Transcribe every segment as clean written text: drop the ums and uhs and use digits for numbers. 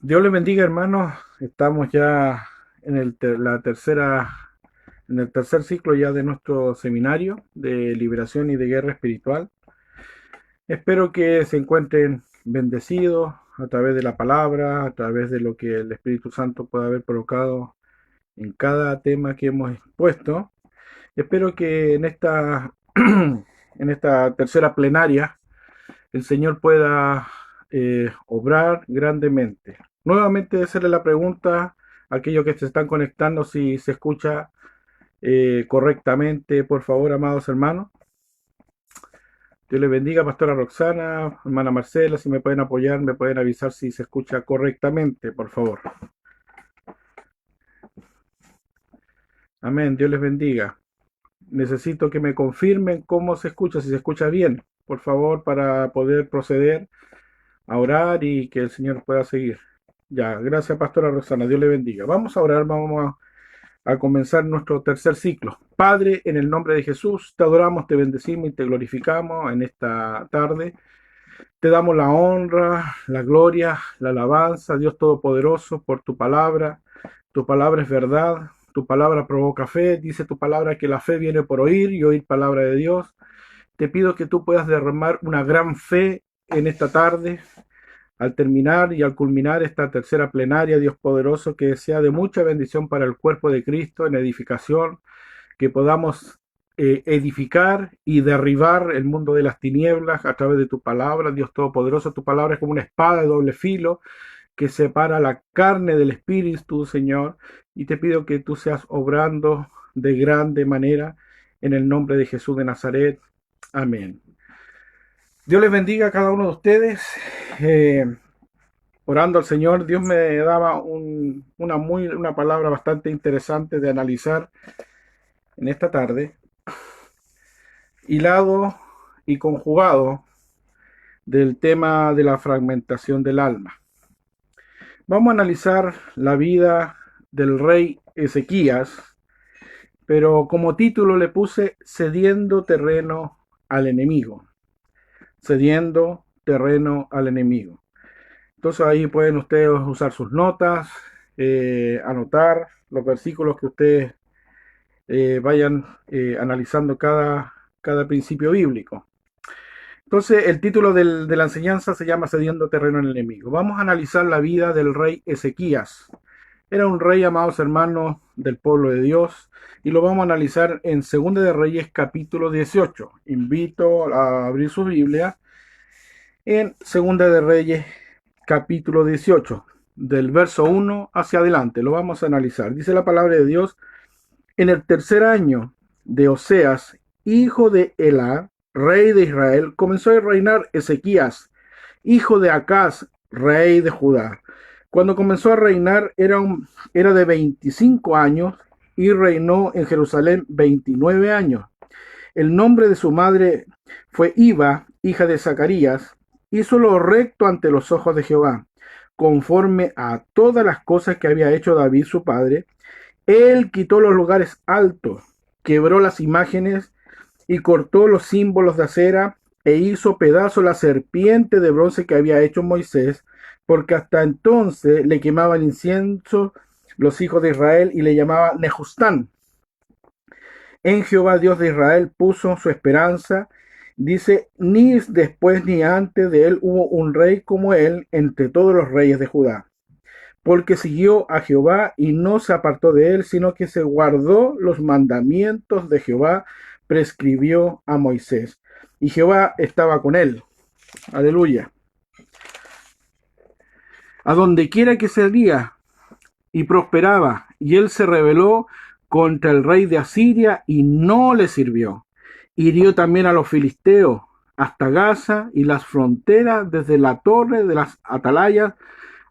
Dios les bendiga, hermanos. Estamos ya en en el tercer ciclo ya de nuestro seminario de liberación y de guerra espiritual. Espero que se encuentren bendecidos a través de la palabra, a través de lo que el Espíritu Santo pueda haber provocado en cada tema que hemos expuesto. Espero que en esta tercera plenaria el Señor pueda obrar grandemente. Nuevamente hacerle la pregunta a aquellos que se están conectando si se escucha correctamente, por favor, amados hermanos. Dios les bendiga, pastora Roxana, hermana Marcela, si me pueden apoyar, me pueden avisar si se escucha correctamente, por favor. Amén, Dios les bendiga. Necesito que me confirmen cómo se escucha, si se escucha bien, por favor, para poder proceder a orar y que el Señor pueda seguir. Ya, gracias, pastora Rosana. Dios le bendiga. Vamos a orar, a comenzar nuestro tercer ciclo. Padre, en el nombre de Jesús, te adoramos, te bendecimos y te glorificamos en esta tarde. Te damos la honra, la gloria, la alabanza, Dios Todopoderoso, por tu palabra. Tu palabra es verdad, tu palabra provoca fe. Dice tu palabra que la fe viene por oír y oír palabra de Dios. Te pido que tú puedas derramar una gran fe en esta tarde, al terminar y al culminar esta tercera plenaria, Dios poderoso, que sea de mucha bendición para el cuerpo de Cristo en edificación, que podamos edificar y derribar el mundo de las tinieblas a través de tu palabra, Dios todopoderoso. Tu palabra es como una espada de doble filo que separa la carne del espíritu, Señor, y te pido que tú seas obrando de grande manera en el nombre de Jesús de Nazaret. Amén. Dios les bendiga a cada uno de ustedes. Eh, Orando al Señor, Dios me daba una palabra bastante interesante de analizar en esta tarde, hilado y conjugado del tema de la fragmentación del alma. Vamos a analizar la vida del rey Ezequías, pero como título le puse cediendo terreno al enemigo. Cediendo terreno al enemigo. Entonces ahí pueden ustedes usar sus notas, anotar los versículos que ustedes vayan analizando cada principio bíblico. Entonces el título de la enseñanza se llama Cediendo terreno al enemigo. Vamos a analizar la vida del rey Ezequías. Era un rey, amados hermanos, del pueblo de Dios, y lo vamos a analizar en Segunda de Reyes capítulo 18. Invito a abrir su Biblia en Segunda de Reyes capítulo 18, del verso 1 hacia adelante. Lo vamos a analizar. Dice la palabra de Dios: en el tercer año de Oseas, hijo de Elá, rey de Israel, comenzó a reinar Ezequías, hijo de Acaz, rey de Judá. Cuando comenzó a reinar era de 25 años y reinó en Jerusalén 29 años. El nombre de su madre fue Iva, hija de Zacarías. Hizo lo recto ante los ojos de Jehová, conforme a todas las cosas que había hecho David su padre. Él quitó los lugares altos, quebró las imágenes y cortó los símbolos de acera e hizo pedazo la serpiente de bronce que había hecho Moisés, porque hasta entonces le quemaban incienso los hijos de Israel y le llamaban Nejustán. En Jehová Dios de Israel puso su esperanza. Dice, ni después ni antes de él hubo un rey como él entre todos los reyes de Judá, porque siguió a Jehová y no se apartó de él, sino que se guardó los mandamientos de Jehová, prescribió a Moisés. Y Jehová estaba con él. Aleluya. A donde quiera que salía y prosperaba, y él se rebeló contra el rey de Asiria y no le sirvió. Hirió también a los filisteos hasta Gaza y las fronteras, desde la torre de las atalayas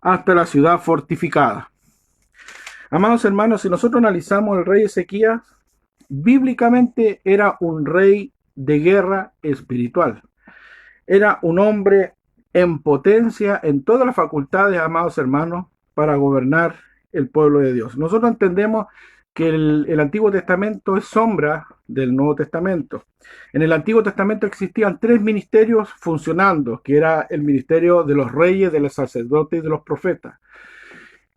hasta la ciudad fortificada. Amados hermanos, si nosotros analizamos el rey Ezequías, bíblicamente era un rey de guerra espiritual. Era un hombre en potencia, en todas las facultades, amados hermanos, para gobernar el pueblo de Dios. Nosotros entendemos que el Antiguo Testamento es sombra del Nuevo Testamento. En el Antiguo Testamento existían tres ministerios funcionando, que era el ministerio de los reyes, de los sacerdotes y de los profetas.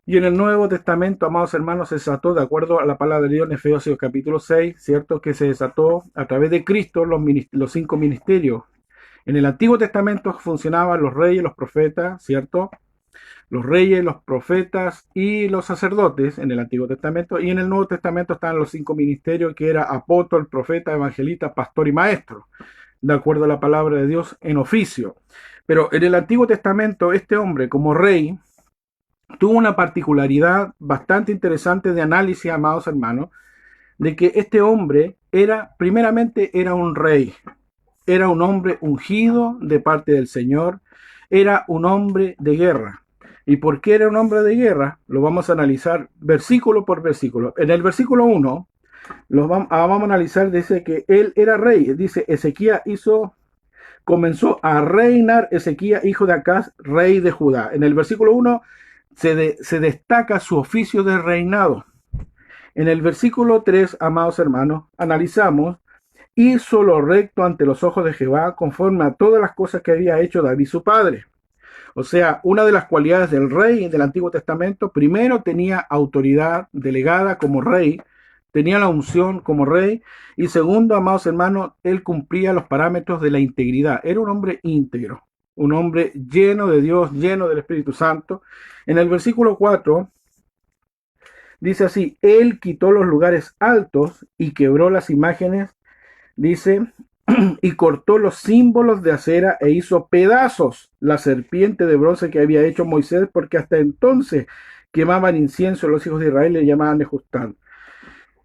Y en el Nuevo Testamento, amados hermanos, se desató, de acuerdo a la palabra de Dios en Efesios capítulo 6, ¿cierto? Que se desató a través de Cristo los cinco ministerios. En el Antiguo Testamento funcionaban los reyes, los profetas, ¿cierto? Los reyes, los profetas y los sacerdotes en el Antiguo Testamento. Y en el Nuevo Testamento están los cinco ministerios, que era apóstol, profeta, evangelista, pastor y maestro, de acuerdo a la palabra de Dios en oficio. Pero en el Antiguo Testamento, este hombre como rey tuvo una particularidad bastante interesante de análisis, amados hermanos, de que este hombre primeramente era un rey, era un hombre ungido de parte del Señor, era un hombre de guerra. ¿Y por qué era un hombre de guerra? Lo vamos a analizar versículo por versículo. En el versículo 1, vamos a analizar, dice que él era rey. Dice, comenzó a reinar Ezequías, hijo de Acaz, rey de Judá. En el versículo 1 se destaca su oficio de reinado. En el versículo 3, amados hermanos, analizamos, hizo lo recto ante los ojos de Jehová, conforme a todas las cosas que había hecho David su padre. O sea, una de las cualidades del rey del Antiguo Testamento, primero tenía autoridad delegada como rey, tenía la unción como rey, y segundo, amados hermanos, él cumplía los parámetros de la integridad. Era un hombre íntegro, un hombre lleno de Dios, lleno del Espíritu Santo. En el versículo 4 dice así, él quitó los lugares altos y quebró las imágenes, dice, y cortó los símbolos de acera e hizo pedazos la serpiente de bronce que había hecho Moisés, porque hasta entonces quemaban incienso los hijos de Israel y le llamaban Nejustán.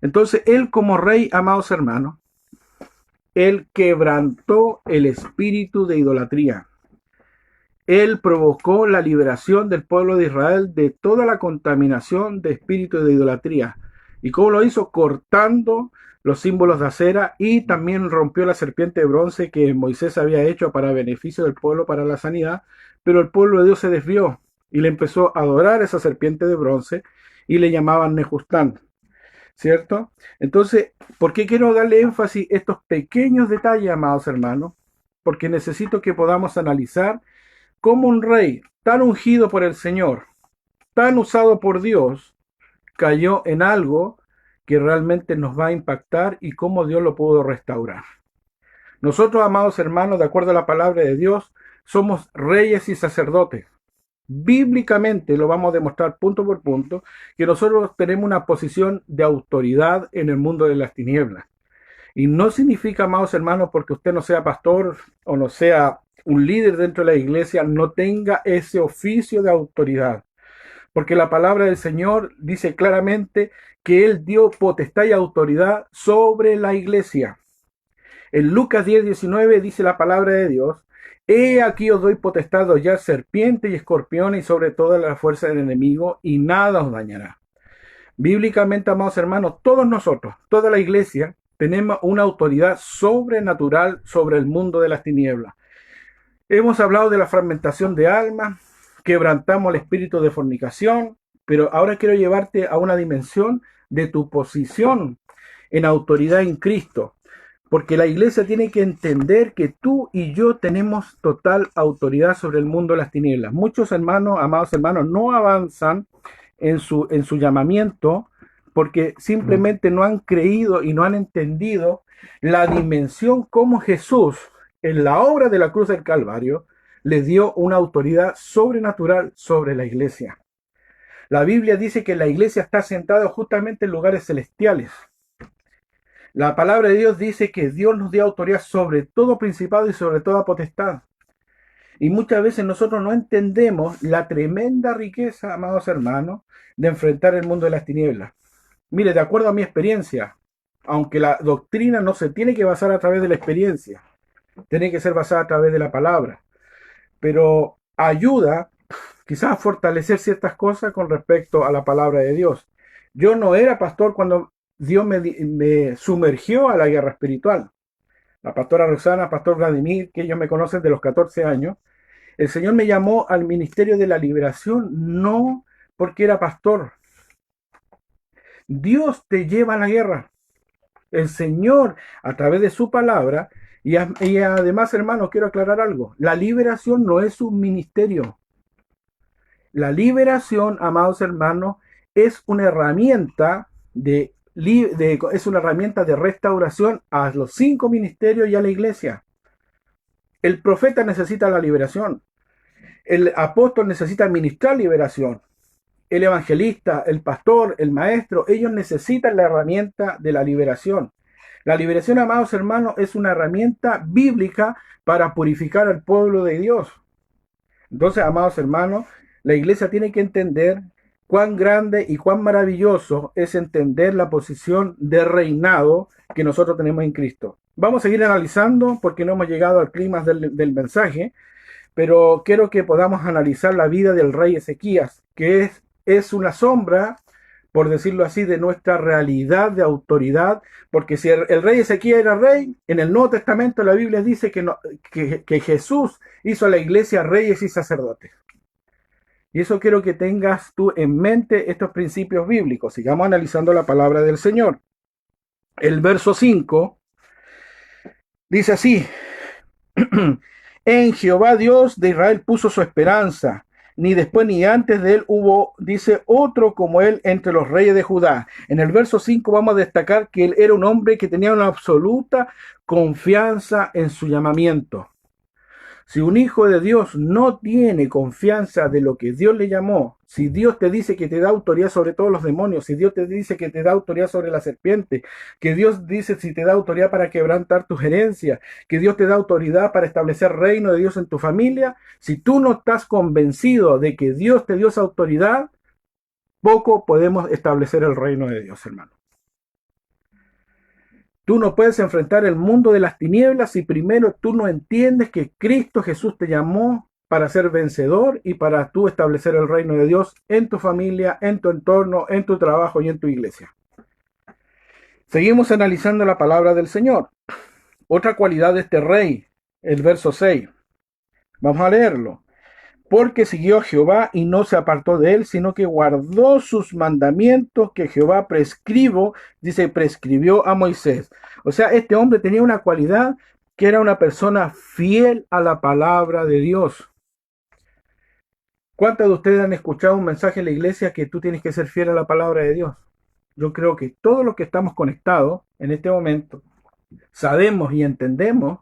Entonces él como rey, amados hermanos, él quebrantó el espíritu de idolatría. Él provocó la liberación del pueblo de Israel de toda la contaminación de espíritu de idolatría. ¿Y cómo lo hizo? Cortando los símbolos de acera, y también rompió la serpiente de bronce que Moisés había hecho para beneficio del pueblo, para la sanidad. Pero el pueblo de Dios se desvió y le empezó a adorar esa serpiente de bronce y le llamaban Nejustán, ¿cierto? Entonces, ¿por qué quiero darle énfasis a estos pequeños detalles, amados hermanos? Porque necesito que podamos analizar cómo un rey tan ungido por el Señor, tan usado por Dios, cayó en algo que realmente nos va a impactar y cómo Dios lo pudo restaurar. Nosotros, amados hermanos, de acuerdo a la palabra de Dios, somos reyes y sacerdotes. Bíblicamente lo vamos a demostrar punto por punto, que nosotros tenemos una posición de autoridad en el mundo de las tinieblas. Y no significa, amados hermanos, porque usted no sea pastor o no sea un líder dentro de la iglesia, no tenga ese oficio de autoridad. Porque la palabra del Señor dice claramente que Él dio potestad y autoridad sobre la iglesia. En Lucas 10:19 dice la palabra de Dios, he aquí os doy potestad de hollar serpientes y escorpiones y sobre toda la fuerza del enemigo, y nada os dañará. Bíblicamente, amados hermanos, todos nosotros, toda la iglesia, tenemos una autoridad sobrenatural sobre el mundo de las tinieblas. Hemos hablado de la fragmentación de almas, quebrantamos el espíritu de fornicación, pero ahora quiero llevarte a una dimensión de tu posición en autoridad en Cristo, porque la iglesia tiene que entender que tú y yo tenemos total autoridad sobre el mundo de las tinieblas. Muchos hermanos, amados hermanos, no avanzan en su llamamiento porque simplemente no han creído y no han entendido la dimensión como Jesús, en la obra de la cruz del Calvario, le dio una autoridad sobrenatural sobre la iglesia. La Biblia dice que la iglesia está sentada justamente en lugares celestiales. La palabra de Dios dice que Dios nos dio autoridad sobre todo principado y sobre toda potestad. Y muchas veces nosotros no entendemos la tremenda riqueza, amados hermanos, de enfrentar el mundo de las tinieblas. Mire, de acuerdo a mi experiencia, aunque la doctrina no se tiene que basar a través de la experiencia, tiene que ser basada a través de la palabra, pero ayuda quizás a fortalecer ciertas cosas con respecto a la palabra de Dios. Yo no era pastor cuando Dios me sumergió a la guerra espiritual. La pastora Roxana, pastor Vladimir, que ellos me conocen de los 14 años, el Señor me llamó al ministerio de la liberación, no porque era pastor, Dios te lleva a la guerra. El Señor, a través de su palabra, y además, hermano, quiero aclarar algo. La liberación no es un ministerio. La liberación, amados hermanos, es una herramienta es una herramienta de restauración a los 5 ministerios y a la iglesia. El profeta necesita la liberación. El apóstol necesita ministrar liberación. El evangelista, el pastor, el maestro, ellos necesitan la herramienta de la liberación. La liberación, amados hermanos, es una herramienta bíblica para purificar al pueblo de Dios. Entonces, amados hermanos, la iglesia tiene que entender cuán grande y cuán maravilloso es entender la posición de reinado que nosotros tenemos en Cristo. Vamos a seguir analizando porque no hemos llegado al clímax del mensaje, pero quiero que podamos analizar la vida del rey Ezequías, que es una sombra, por decirlo así, de nuestra realidad de autoridad, porque si el rey Ezequías era rey, en el Nuevo Testamento la Biblia dice que Jesús hizo a la iglesia reyes y sacerdotes. Y eso quiero que tengas tú en mente estos principios bíblicos. Sigamos analizando la palabra del Señor. El verso 5 dice así: en Jehová Dios de Israel puso su esperanza, ni después ni antes de él hubo, dice, otro como él entre los reyes de Judá. En el verso 5 vamos a destacar que él era un hombre que tenía una absoluta confianza en su llamamiento. Si un hijo de Dios no tiene confianza de lo que Dios le llamó, si Dios te dice que te da autoridad sobre todos los demonios, si Dios te dice que te da autoridad sobre la serpiente, que Dios dice si te da autoridad para quebrantar tus herencias, que Dios te da autoridad para establecer reino de Dios en tu familia, si tú no estás convencido de que Dios te dio esa autoridad, poco podemos establecer el reino de Dios, hermano. Tú no puedes enfrentar el mundo de las tinieblas si primero tú no entiendes que Cristo Jesús te llamó para ser vencedor y para tú establecer el reino de Dios en tu familia, en tu entorno, en tu trabajo y en tu iglesia. Seguimos analizando la palabra del Señor. Otra cualidad de este rey, el verso 6. Vamos a leerlo. Porque siguió a Jehová y no se apartó de él, sino que guardó sus mandamientos que Jehová prescribió a Moisés. O sea, este hombre tenía una cualidad que era una persona fiel a la palabra de Dios. ¿Cuántos de ustedes han escuchado un mensaje en la iglesia que tú tienes que ser fiel a la palabra de Dios? Yo creo que todos los que estamos conectados en este momento sabemos y entendemos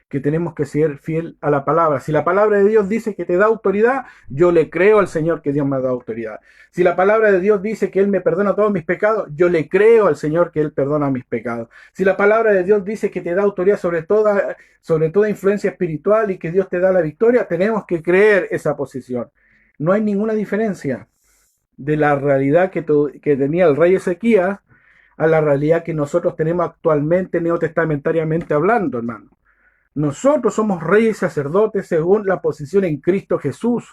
que tenemos que ser fiel a la palabra. Si la palabra de Dios dice que te da autoridad, yo le creo al Señor que Dios me ha dado autoridad. Si la palabra de Dios dice que Él me perdona todos mis pecados, yo le creo al Señor que Él perdona mis pecados. Si la palabra de Dios dice que te da autoridad sobre toda influencia espiritual y que Dios te da la victoria, tenemos que creer esa posición. No hay ninguna diferencia de la realidad que tenía el rey Ezequías a la realidad que nosotros tenemos actualmente neotestamentariamente hablando, hermano. Nosotros somos reyes y sacerdotes según la posición en Cristo Jesús.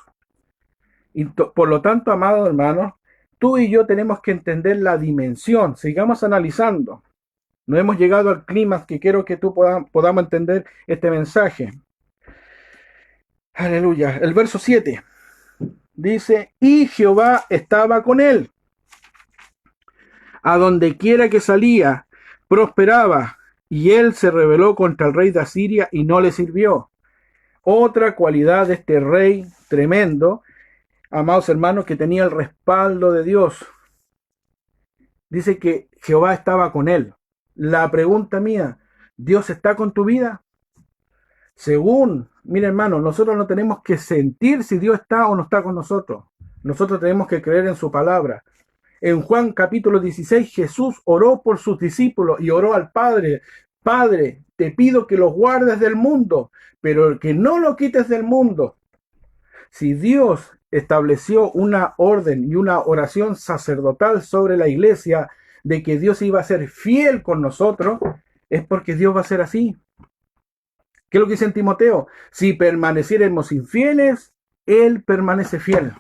Y por lo tanto, amados hermanos, tú y yo tenemos que entender la dimensión. Sigamos analizando. No hemos llegado al clímax que quiero que tú podamos entender este mensaje. Aleluya. El verso 7 dice, y Jehová estaba con él. A donde quiera que salía, prosperaba. Y él se rebeló contra el rey de Asiria y no le sirvió. Otra cualidad de este rey tremendo, amados hermanos, que tenía el respaldo de Dios. Dice que Jehová estaba con él. La pregunta mía, ¿Dios está con tu vida? Mira hermano, nosotros no tenemos que sentir si Dios está o no está con nosotros. Nosotros tenemos que creer en su palabra. En Juan capítulo 16, Jesús oró por sus discípulos y oró al Padre. Padre, te pido que los guardes del mundo, pero que no lo quites del mundo. Si Dios estableció una orden y una oración sacerdotal sobre la iglesia de que Dios iba a ser fiel con nosotros, es porque Dios va a ser así. ¿Qué es lo que dice en Timoteo? Si permaneciéramos infieles, Él permanece fiel.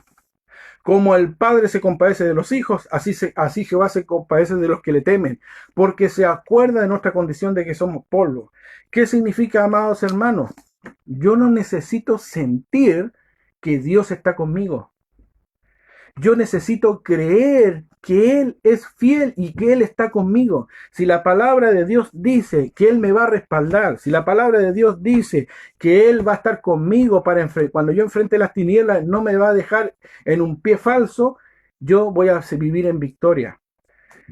Como el Padre se compadece de los hijos, así Jehová se compadece de los que le temen, porque se acuerda de nuestra condición de que somos polvo. ¿Qué significa, amados hermanos? Yo no necesito sentir que Dios está conmigo. Yo necesito creer que Él es fiel y que Él está conmigo. Si la palabra de Dios dice que Él me va a respaldar, si la palabra de Dios dice que Él va a estar conmigo para cuando yo enfrente las tinieblas, no me va a dejar en un pie falso, yo voy a vivir en victoria.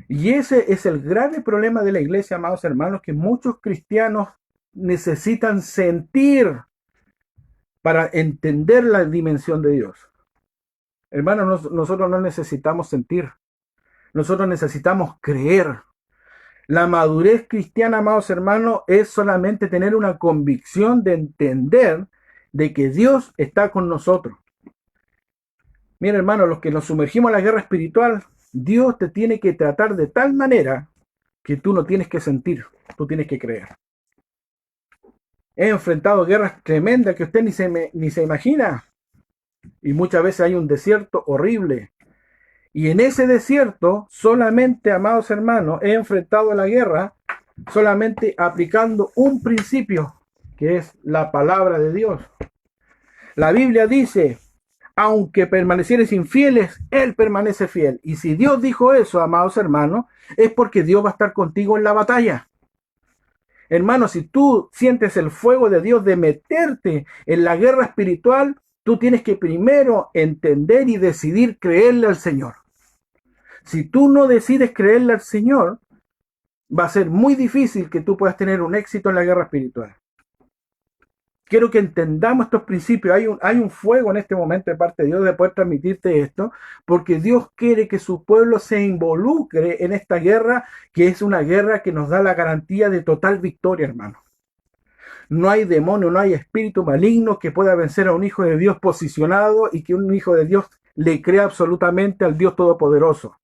Y ese es el grave problema de la iglesia, amados hermanos, que muchos cristianos necesitan sentir para entender la dimensión de Dios. Hermanos, nosotros no necesitamos sentir, nosotros necesitamos creer. La madurez cristiana, amados hermanos, es solamente tener una convicción de entender de que Dios está con nosotros. Mira, hermano, los que nos sumergimos en la guerra espiritual, Dios te tiene que tratar de tal manera que tú no tienes que sentir, tú tienes que creer. He enfrentado guerras tremendas que usted ni se imagina. Y muchas veces hay un desierto horrible. Y en ese desierto, solamente, amados hermanos, he enfrentado la guerra solamente aplicando un principio, que es la palabra de Dios. La Biblia dice, aunque permanecieres infieles, Él permanece fiel. Y si Dios dijo eso, amados hermanos, es porque Dios va a estar contigo en la batalla. Hermanos, si tú sientes el fuego de Dios de meterte en la guerra espiritual, tú tienes que primero entender y decidir creerle al Señor. Si tú no decides creerle al Señor, va a ser muy difícil que tú puedas tener un éxito en la guerra espiritual. Quiero que entendamos estos principios. Hay un fuego en este momento de parte de Dios de poder transmitirte esto, porque Dios quiere que su pueblo se involucre en esta guerra, que es una guerra que nos da la garantía de total victoria, hermano. No hay demonio, no hay espíritu maligno que pueda vencer a un hijo de Dios posicionado y que un hijo de Dios le crea absolutamente al Dios Todopoderoso.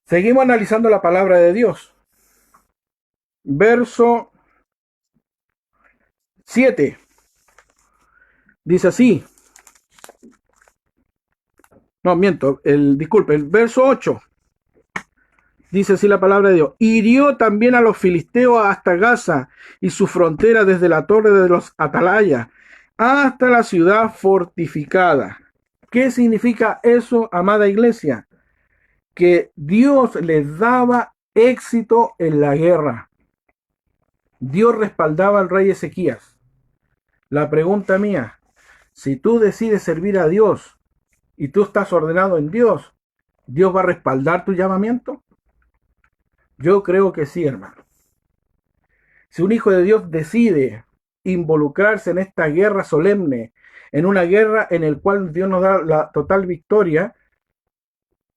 Seguimos analizando la palabra de Dios. Verso 7. Dice así. No, miento. Disculpe, el verso 8. Dice así la palabra de Dios. Hirió también a los filisteos hasta Gaza y su frontera desde la torre de los atalayas hasta la ciudad fortificada. ¿Qué significa eso, amada iglesia? Que Dios les daba éxito en la guerra. Dios respaldaba al rey Ezequías. La pregunta mía, si tú decides servir a Dios y tú estás ordenado en Dios, ¿Dios va a respaldar tu llamamiento? Yo creo que sí, hermano. Si un hijo de Dios decide involucrarse en esta guerra solemne, en una guerra en la cual Dios nos da la total victoria,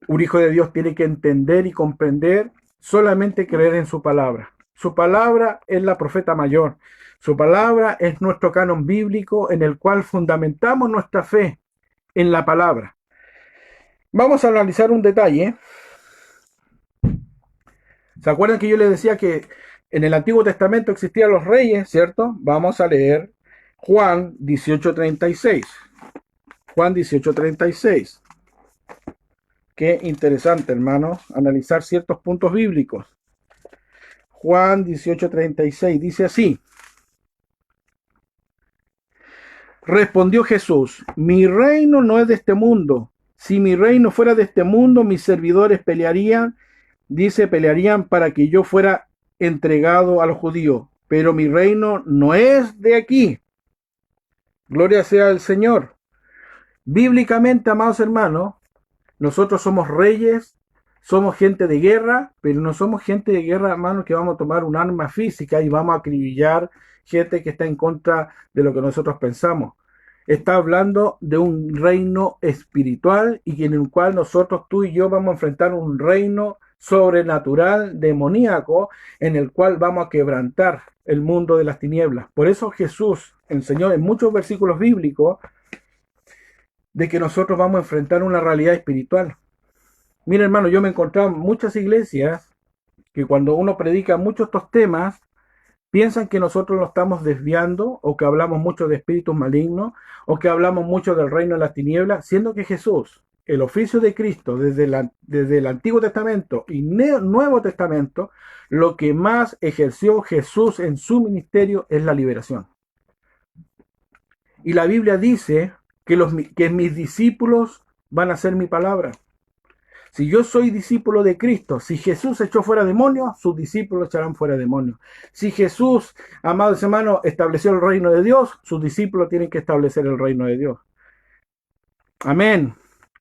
un hijo de Dios tiene que entender y comprender, solamente creer en su palabra. Su palabra es la profeta mayor. Su palabra es nuestro canon bíblico en el cual fundamentamos nuestra fe en la palabra. Vamos a analizar un detalle. ¿Se acuerdan que yo les decía que en el Antiguo Testamento existían los reyes, cierto? Vamos a leer Juan 18:36. Juan 18:36. Qué interesante, hermanos, analizar ciertos puntos bíblicos. Juan 18:36 dice así. Respondió Jesús, mi reino no es de este mundo. Si mi reino fuera de este mundo, mis servidores pelearían para que yo fuera entregado a los judíos. Pero mi reino no es de aquí. Gloria sea al Señor. Bíblicamente, amados hermanos, nosotros somos reyes, somos gente de guerra, pero no somos gente de guerra, hermanos, que vamos a tomar un arma física y vamos a acribillar gente que está en contra de lo que nosotros pensamos. Está hablando de un reino espiritual y en el cual nosotros, tú y yo, vamos a enfrentar un reino sobrenatural, demoníaco, en el cual vamos a quebrantar el mundo de las tinieblas. Por eso Jesús enseñó en muchos versículos bíblicos de que nosotros vamos a enfrentar una realidad espiritual. Mira, hermano, yo me he encontrado en muchas iglesias que cuando uno predica muchos estos temas, piensan que nosotros lo estamos desviando o que hablamos mucho de espíritus malignos o que hablamos mucho del reino de las tinieblas, siendo que Jesús, el oficio de Cristo desde el Antiguo Testamento y Nuevo Testamento, lo que más ejerció Jesús en su ministerio es la liberación. Y la Biblia dice que mis discípulos van a hacer mi palabra. Si yo soy discípulo de Cristo, si Jesús echó fuera demonios, sus discípulos echarán fuera demonios. Si Jesús, amados hermanos, estableció el reino de Dios, sus discípulos tienen que establecer el reino de Dios. Amén.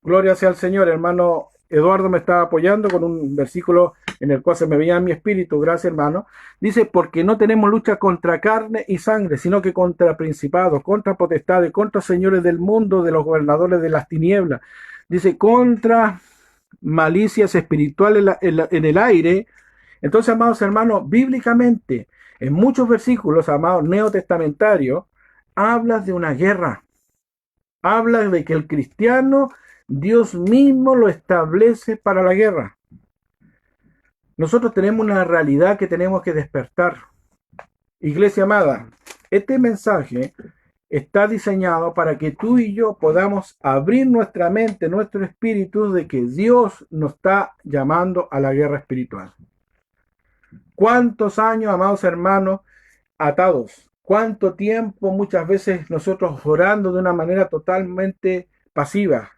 Gloria sea al Señor. Hermano Eduardo me está apoyando con un versículo en el cual se me veía en mi espíritu. Gracias, hermano. Dice, porque no tenemos lucha contra carne y sangre, sino que contra principados, contra potestades, contra señores del mundo, de los gobernadores de las tinieblas. Dice, contra malicias espirituales en el aire. Entonces, amados hermanos, bíblicamente, en muchos versículos, amados neotestamentarios, habla de una guerra. Habla de que el cristiano, Dios mismo lo establece para la guerra. Nosotros tenemos una realidad que tenemos que despertar. Iglesia amada, este mensaje está diseñado para que tú y yo podamos abrir nuestra mente, nuestro espíritu, de que Dios nos está llamando a la guerra espiritual. ¿Cuántos años, amados hermanos, atados? ¿Cuánto tiempo muchas veces nosotros orando de una manera totalmente pasiva?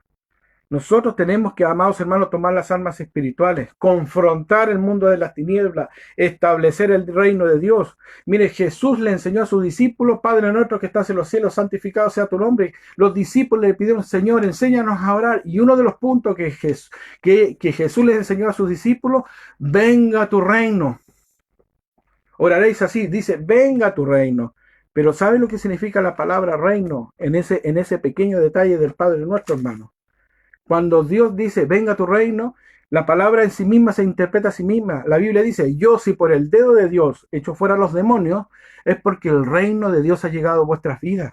Nosotros tenemos que, amados hermanos, tomar las armas espirituales, confrontar el mundo de las tinieblas, establecer el reino de Dios. Mire, Jesús le enseñó a sus discípulos, Padre nuestro que estás en los cielos, santificado sea tu nombre. Los discípulos le pidieron, Señor, enséñanos a orar. Y uno de los puntos que Jesús les enseñó a sus discípulos, venga tu reino. Oraréis así, dice, venga tu reino. Pero ¿sabe lo que significa la palabra reino en ese pequeño detalle del Padre nuestro, hermano? Cuando Dios dice, venga tu reino, la palabra en sí misma se interpreta a sí misma. La Biblia dice, yo si por el dedo de Dios echo fuera los demonios, es porque el reino de Dios ha llegado a vuestras vidas.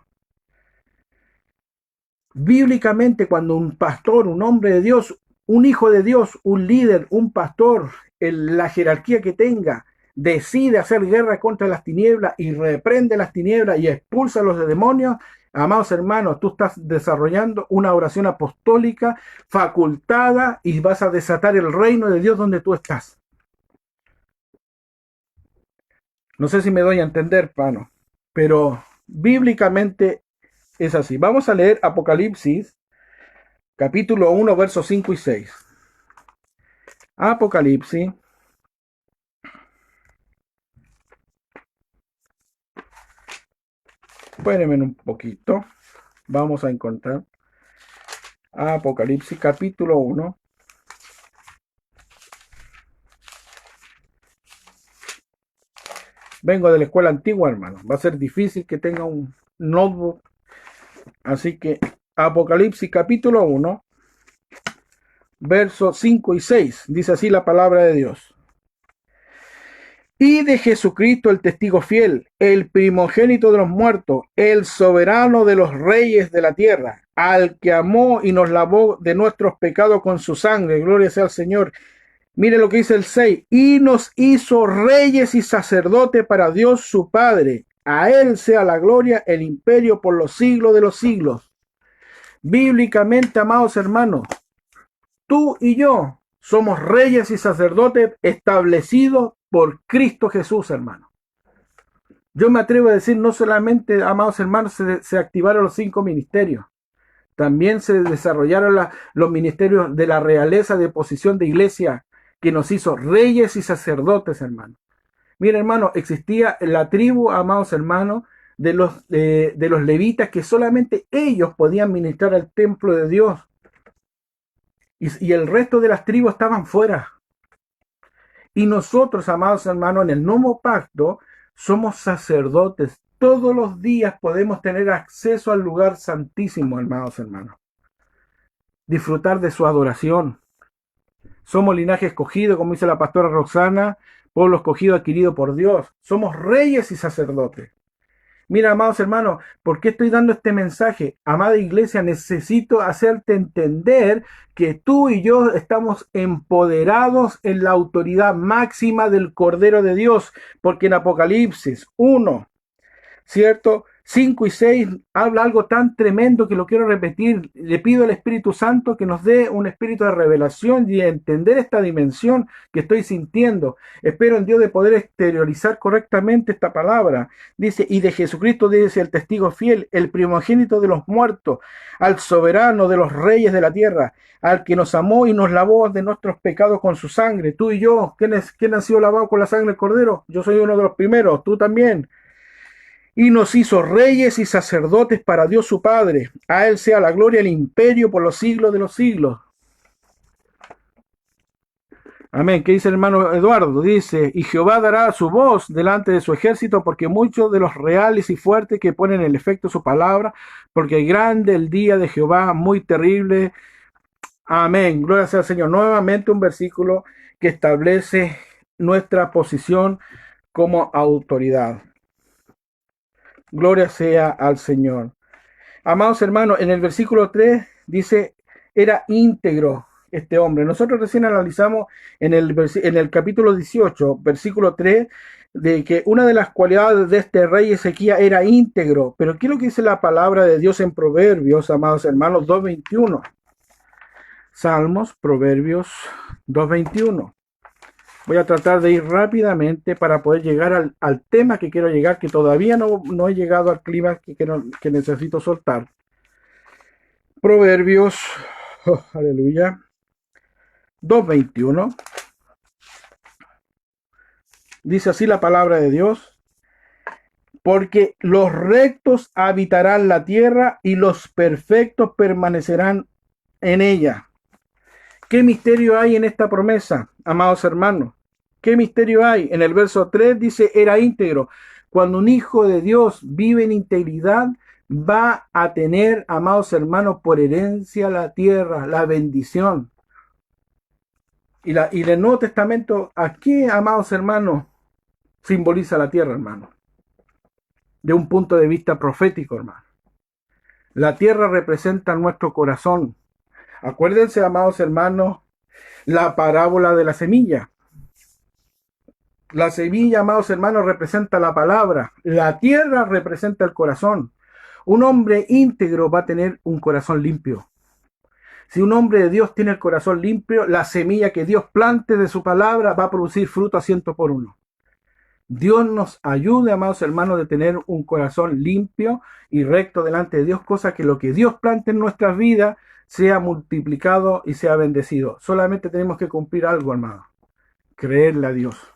Bíblicamente, cuando un pastor, un hombre de Dios, un hijo de Dios, un líder, un pastor, la jerarquía que tenga, decide hacer guerra contra las tinieblas y reprende las tinieblas y expulsa a los demonios, amados hermanos, tú estás desarrollando una oración apostólica facultada y vas a desatar el reino de Dios donde tú estás. No sé si me doy a entender, pano, pero bíblicamente es así. Vamos a leer Apocalipsis, capítulo 1, versos 5 y 6. Apocalipsis. Espérenme un poquito. Vamos a encontrar Apocalipsis capítulo 1. Vengo de la escuela antigua, hermano. Va a ser difícil que tenga un notebook. Así que Apocalipsis capítulo 1, versos 5 y 6. Dice así la palabra de Dios. Y de Jesucristo el testigo fiel, el primogénito de los muertos, el soberano de los reyes de la tierra, al que amó y nos lavó de nuestros pecados con su sangre. Gloria sea al Señor. Mire lo que dice el 6. Y nos hizo reyes y sacerdotes para Dios su Padre. A Él sea la gloria, el imperio por los siglos de los siglos. Bíblicamente, amados hermanos, tú y yo somos reyes y sacerdotes establecidos por Cristo Jesús, hermano. Yo me atrevo a decir, no solamente, amados hermanos, se activaron los 5 ministerios, también se desarrollaron los ministerios de la realeza de posición de iglesia, que nos hizo reyes y sacerdotes, hermano. Mira, hermano, existía la tribu, amados hermanos, de los levitas, que solamente ellos podían ministrar al templo de Dios. Y el resto de las tribus estaban fuera. Y nosotros, amados hermanos, en el nuevo pacto, somos sacerdotes. Todos los días podemos tener acceso al lugar santísimo, amados hermanos. Disfrutar de su adoración. Somos linaje escogido, como dice la pastora Roxana, pueblo escogido adquirido por Dios. Somos reyes y sacerdotes. Mira, amados hermanos, ¿por qué estoy dando este mensaje? Amada iglesia, necesito hacerte entender que tú y yo estamos empoderados en la autoridad máxima del Cordero de Dios, porque en Apocalipsis 1, ¿cierto? 5 y 6 habla algo tan tremendo que lo quiero repetir. Le pido al Espíritu Santo que nos dé un espíritu de revelación y de entender esta dimensión que estoy sintiendo. Espero en Dios de poder exteriorizar correctamente esta palabra. Dice, y de Jesucristo dice el testigo fiel, el primogénito de los muertos, al soberano de los reyes de la tierra, al que nos amó y nos lavó de nuestros pecados con su sangre. Tú y yo, ¿quién ha sido lavado con la sangre del Cordero? Yo soy uno de los primeros, tú también. Y nos hizo reyes y sacerdotes para Dios su Padre. A Él sea la gloria y el imperio por los siglos de los siglos. Amén. ¿Qué dice el hermano Eduardo? Dice, y Jehová dará su voz delante de su ejército, porque muchos de los reales y fuertes que ponen el efecto de su palabra, porque grande el día de Jehová, muy terrible. Amén. Gloria sea al Señor. Nuevamente un versículo que establece nuestra posición como autoridad. Gloria sea al Señor. Amados hermanos, en el versículo 3 dice, era íntegro este hombre. Nosotros recién analizamos en el capítulo 18, versículo 3, de que una de las cualidades de este rey Ezequías era íntegro. Pero ¿qué es lo que dice la palabra de Dios en Proverbios, amados hermanos? 2:21. Salmos, Proverbios 2:21. Voy a tratar de ir rápidamente para poder llegar al tema que quiero llegar, que todavía no he llegado al clima que necesito soltar. Proverbios, aleluya, 2:21. Dice así la palabra de Dios. Porque los rectos habitarán la tierra y los perfectos permanecerán en ella. ¿Qué misterio hay en esta promesa, amados hermanos? ¿Qué misterio hay? En el verso 3 dice, era íntegro. Cuando un hijo de Dios vive en integridad, va a tener, amados hermanos, por herencia la tierra, la bendición. Y el Nuevo Testamento, ¿a qué, amados hermanos, simboliza la tierra, hermano? De un punto de vista profético, hermano. La tierra representa nuestro corazón. Acuérdense, amados hermanos, la parábola de la semilla. La semilla, amados hermanos, representa la palabra. La tierra representa el corazón. Un hombre íntegro va a tener un corazón limpio. Si un hombre de Dios tiene el corazón limpio, la semilla que Dios plante de su palabra va a producir fruto a 100%. Dios nos ayude, amados hermanos, de tener un corazón limpio y recto delante de Dios, cosa que lo que Dios plante en nuestras vidas sea multiplicado y sea bendecido. Solamente tenemos que cumplir algo, hermano. Creerle a Dios.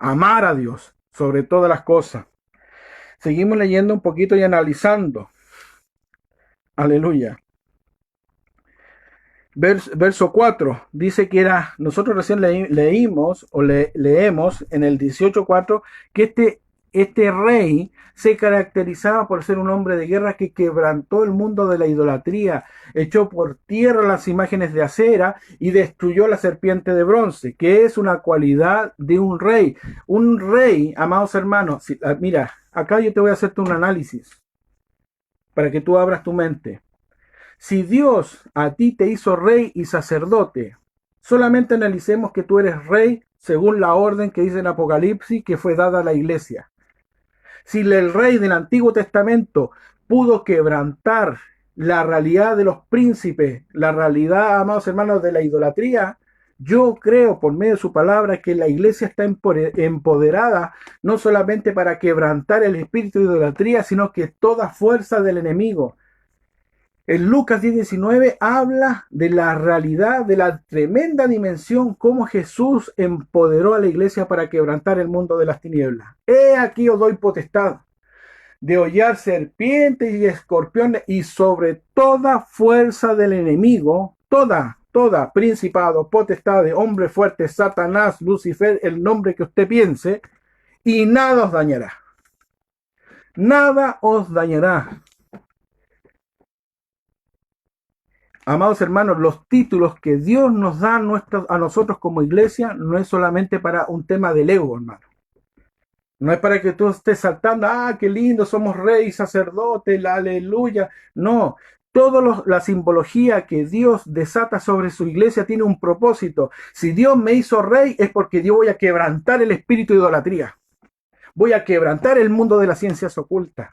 Amar a Dios sobre todas las cosas. Seguimos leyendo un poquito y analizando. Aleluya. Verso 4 dice que nosotros recién leemos en el 18:4 que este rey se caracterizaba por ser un hombre de guerra que quebrantó el mundo de la idolatría, echó por tierra las imágenes de acera y destruyó la serpiente de bronce, que es una cualidad de un rey. Un rey, amados hermanos, mira, acá yo te voy a hacerte un análisis para que tú abras tu mente. Si Dios a ti te hizo rey y sacerdote, solamente analicemos que tú eres rey según la orden que dice en Apocalipsis que fue dada a la iglesia. Si el rey del Antiguo Testamento pudo quebrantar la realidad de los príncipes, la realidad, amados hermanos, de la idolatría, yo creo por medio de su palabra que la iglesia está empoderada no solamente para quebrantar el espíritu de idolatría, sino que toda fuerza del enemigo. En Lucas 10:19 habla de la realidad, de la tremenda dimensión, cómo Jesús empoderó a la iglesia para quebrantar el mundo de las tinieblas. He aquí os doy potestad de hollar serpientes y escorpiones y sobre toda fuerza del enemigo, toda, principado, potestad, hombre fuerte, Satanás, Lucifer, el nombre que usted piense, y nada os dañará. Nada os dañará. Amados hermanos, los títulos que Dios nos da a nosotros como iglesia no es solamente para un tema del ego, hermano. No es para que tú estés saltando, qué lindo, somos rey, sacerdote, la aleluya. No, toda la simbología que Dios desata sobre su iglesia tiene un propósito. Si Dios me hizo rey es porque yo voy a quebrantar el espíritu de idolatría. Voy a quebrantar el mundo de las ciencias ocultas.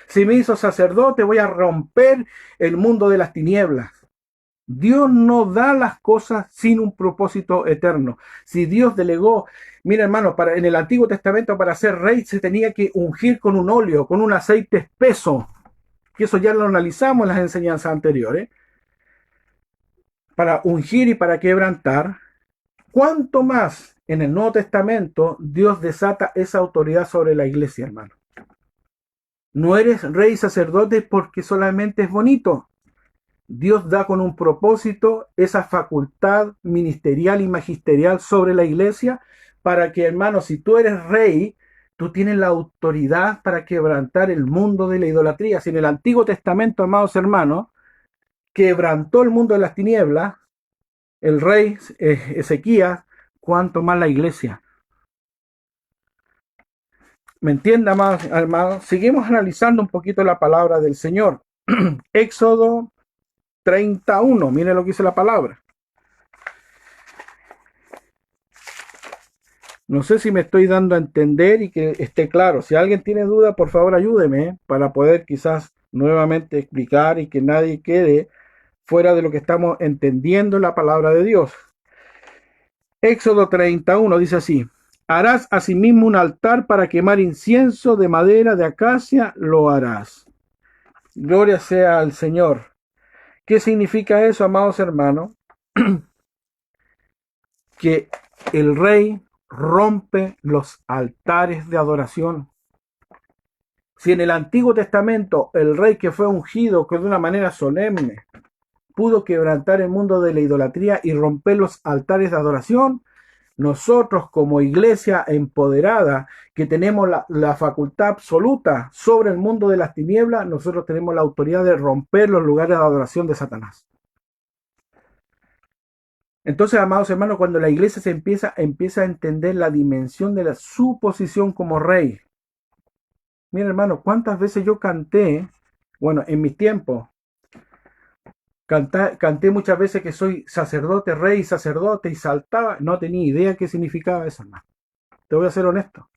Si me hizo sacerdote, voy a romper el mundo de las tinieblas. Dios no da las cosas sin un propósito eterno. Si Dios delegó, mira hermano, en el Antiguo Testamento para ser rey se tenía que ungir con un óleo, con un aceite espeso, que eso ya lo analizamos en las enseñanzas anteriores, para ungir y para quebrantar. ¿Cuánto más en el Nuevo Testamento Dios desata esa autoridad sobre la iglesia, hermano? No eres rey y sacerdote porque solamente es bonito. Dios da con un propósito esa facultad ministerial y magisterial sobre la iglesia para que, hermano, si tú eres rey, tú tienes la autoridad para quebrantar el mundo de la idolatría. Si en el Antiguo Testamento, amados hermanos, quebrantó el mundo de las tinieblas, el rey Ezequías, cuánto más la iglesia. ¿Me entiende, amados hermanos? Seguimos analizando un poquito la palabra del Señor. Éxodo 31, mire lo que dice la palabra. No sé si me estoy dando a entender y que esté claro. Si alguien tiene duda, por favor ayúdeme para poder quizás nuevamente explicar y que nadie quede fuera de lo que estamos entendiendo en la palabra de Dios. Éxodo 31 dice así: harás asimismo un altar para quemar incienso de madera de acacia, lo harás. Gloria sea al Señor. ¿Qué significa eso, amados hermanos? Que el rey rompe los altares de adoración. Si en el Antiguo Testamento el rey que fue ungido que de una manera solemne pudo quebrantar el mundo de la idolatría y romper los altares de adoración, nosotros como iglesia empoderada que tenemos la facultad absoluta sobre el mundo de las tinieblas, nosotros tenemos la autoridad de romper los lugares de adoración de Satanás. Entonces, amados hermanos, cuando la iglesia se empieza a entender la dimensión de su posición como rey. Mira, hermano, cuántas veces yo canté, bueno, en mis tiempos, canté muchas veces que soy sacerdote, rey, sacerdote, y saltaba, no tenía idea qué significaba eso, hermano. Te voy a ser honesto.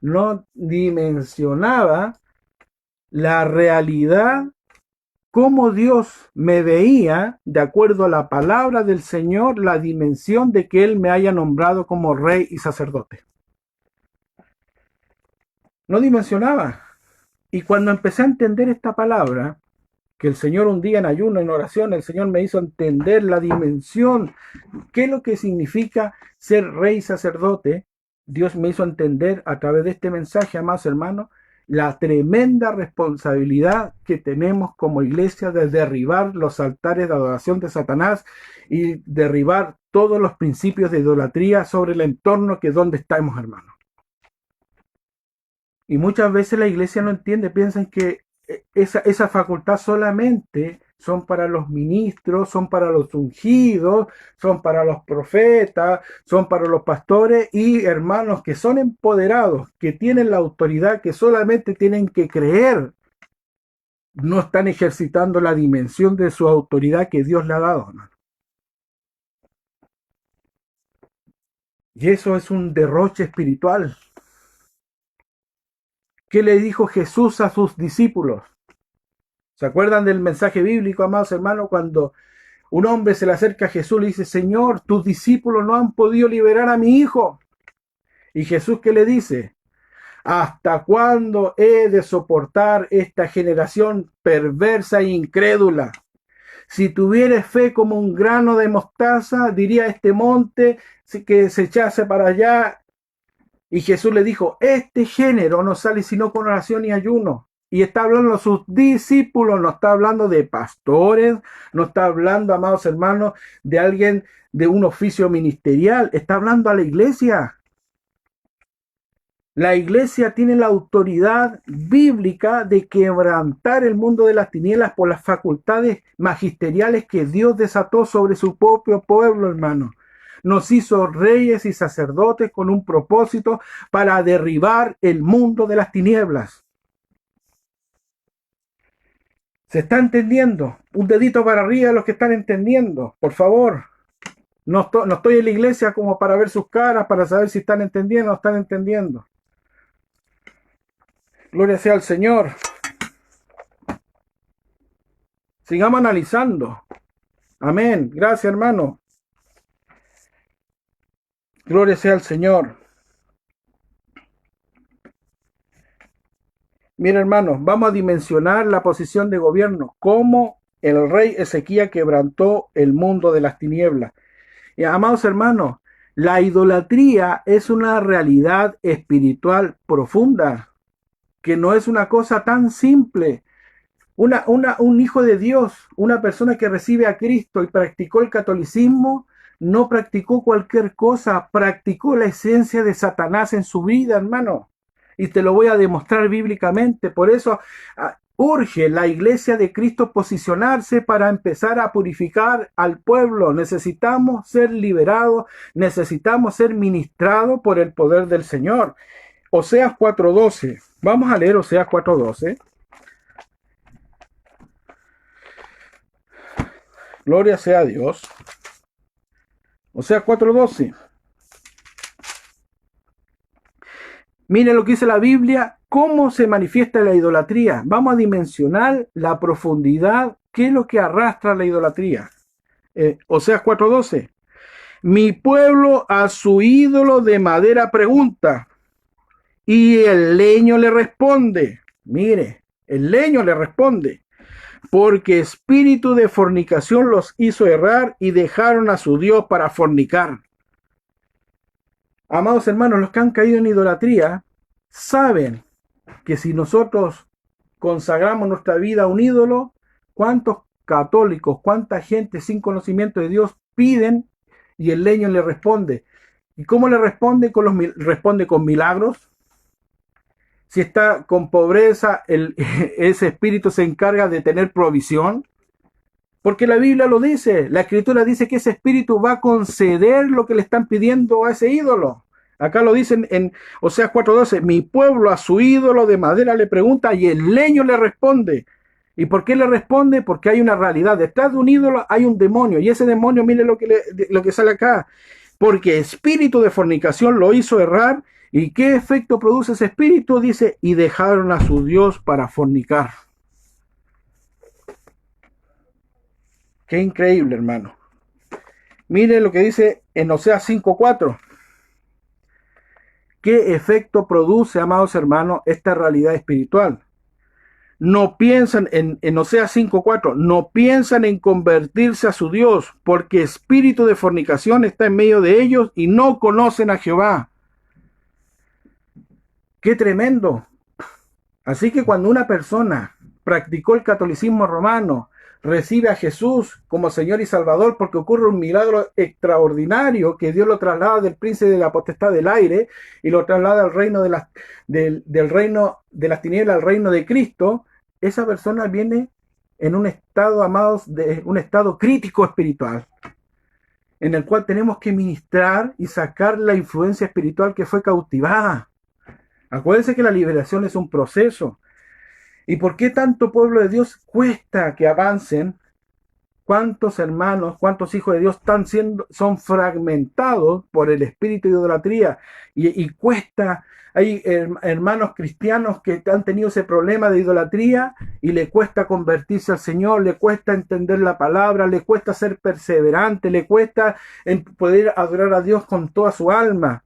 No dimensionaba la realidad, cómo Dios me veía, de acuerdo a la palabra del Señor, la dimensión de que Él me haya nombrado como rey y sacerdote. No dimensionaba. Y cuando empecé a entender esta palabra, que el Señor un día en ayuno, en oración, el Señor me hizo entender la dimensión, qué es lo que significa ser rey y sacerdote, Dios me hizo entender a través de este mensaje, amados hermanos, la tremenda responsabilidad que tenemos como iglesia de derribar los altares de adoración de Satanás y derribar todos los principios de idolatría sobre el entorno que es donde estamos, hermanos. Y muchas veces la iglesia no entiende, piensan que esa facultad solamente son para los ministros, son para los ungidos, son para los profetas, son para los pastores y hermanos que son empoderados, que tienen la autoridad, que solamente tienen que creer. No están ejercitando la dimensión de su autoridad que Dios le ha dado, hermano. Y eso es un derroche espiritual. ¿Qué le dijo Jesús a sus discípulos? ¿Se acuerdan del mensaje bíblico, amados hermanos, cuando un hombre se le acerca a Jesús y le dice: Señor, tus discípulos no han podido liberar a mi hijo? Y Jesús, ¿qué le dice? ¿Hasta cuándo he de soportar esta generación perversa e incrédula? Si tuvieres fe como un grano de mostaza, diría este monte que se echase para allá. Y Jesús le dijo: este género no sale sino con oración y ayuno. Y está hablando de sus discípulos, no está hablando de pastores, no está hablando, amados hermanos, de alguien de un oficio ministerial, está hablando a la iglesia. La iglesia tiene la autoridad bíblica de quebrantar el mundo de las tinieblas por las facultades magisteriales que Dios desató sobre su propio pueblo, hermano. Nos hizo reyes y sacerdotes con un propósito para derribar el mundo de las tinieblas. ¿Se está entendiendo? Un dedito para arriba a los que están entendiendo, por favor. No estoy en la iglesia como para ver sus caras, para saber si están entendiendo o no están entendiendo. Gloria sea al Señor. Sigamos analizando. Amén. Gracias, hermano. Gloria sea al Señor. Mira, hermanos, vamos a dimensionar la posición de gobierno, cómo el rey Ezequías quebrantó el mundo de las tinieblas. Y, amados hermanos, la idolatría es una realidad espiritual profunda, que no es una cosa tan simple. Un hijo de Dios, una persona que recibe a Cristo y practicó el catolicismo, no practicó cualquier cosa, practicó la esencia de Satanás en su vida, hermano. Y te lo voy a demostrar bíblicamente. Por eso urge la iglesia de Cristo posicionarse para empezar a purificar al pueblo. Necesitamos ser liberados, necesitamos ser ministrados por el poder del Señor. Oseas 4:12. Vamos a leer Oseas 4:12. Gloria sea a Dios. Oseas 4:12. Miren lo que dice la Biblia, cómo se manifiesta la idolatría. Vamos a dimensionar la profundidad, qué es lo que arrastra la idolatría. Oseas 4:12. Mi pueblo a su ídolo de madera pregunta, y el leño le responde. Mire, el leño le responde, porque espíritu de fornicación los hizo errar y dejaron a su Dios para fornicar. Amados hermanos, los que han caído en idolatría saben que si nosotros consagramos nuestra vida a un ídolo, ¿cuántos católicos, cuánta gente sin conocimiento de Dios piden y el leño le responde? ¿Y cómo le responde? Responde con milagros. Si está con pobreza, ese espíritu se encarga de tener provisión. Porque la Biblia lo dice, la Escritura dice que ese espíritu va a conceder lo que le están pidiendo a ese ídolo. Acá lo dicen en Oseas 4:12, mi pueblo a su ídolo de madera le pregunta y el leño le responde. ¿Y por qué le responde? Porque hay una realidad. Detrás de un ídolo hay un demonio. Y ese demonio, mire lo que sale acá. Porque espíritu de fornicación lo hizo errar. ¿Y qué efecto produce ese espíritu? Dice, y dejaron a su Dios para fornicar. Qué increíble, hermano. Mire lo que dice en Oseas 5:4. ¿Qué efecto produce, amados hermanos, esta realidad espiritual? No piensan en Oseas 5:4, no piensan en convertirse a su Dios, porque espíritu de fornicación está en medio de ellos y no conocen a Jehová. ¡Qué tremendo! Así que cuando una persona practicó el catolicismo romano, recibe a Jesús como Señor y Salvador porque ocurre un milagro extraordinario que Dios lo traslada del príncipe de la potestad del aire y lo traslada al reino del reino de las tinieblas al reino de Cristo, esa persona viene en un estado, amados, de un estado crítico espiritual, en el cual tenemos que ministrar y sacar la influencia espiritual que fue cautivada. Acuérdense que la liberación es un proceso. ¿Y por qué tanto pueblo de Dios cuesta que avancen? ¿Cuántos hermanos, cuántos hijos de Dios son fragmentados por el espíritu de idolatría? Y cuesta, hay hermanos cristianos que han tenido ese problema de idolatría y le cuesta convertirse al Señor, le cuesta entender la palabra, le cuesta ser perseverante, le cuesta poder adorar a Dios con toda su alma,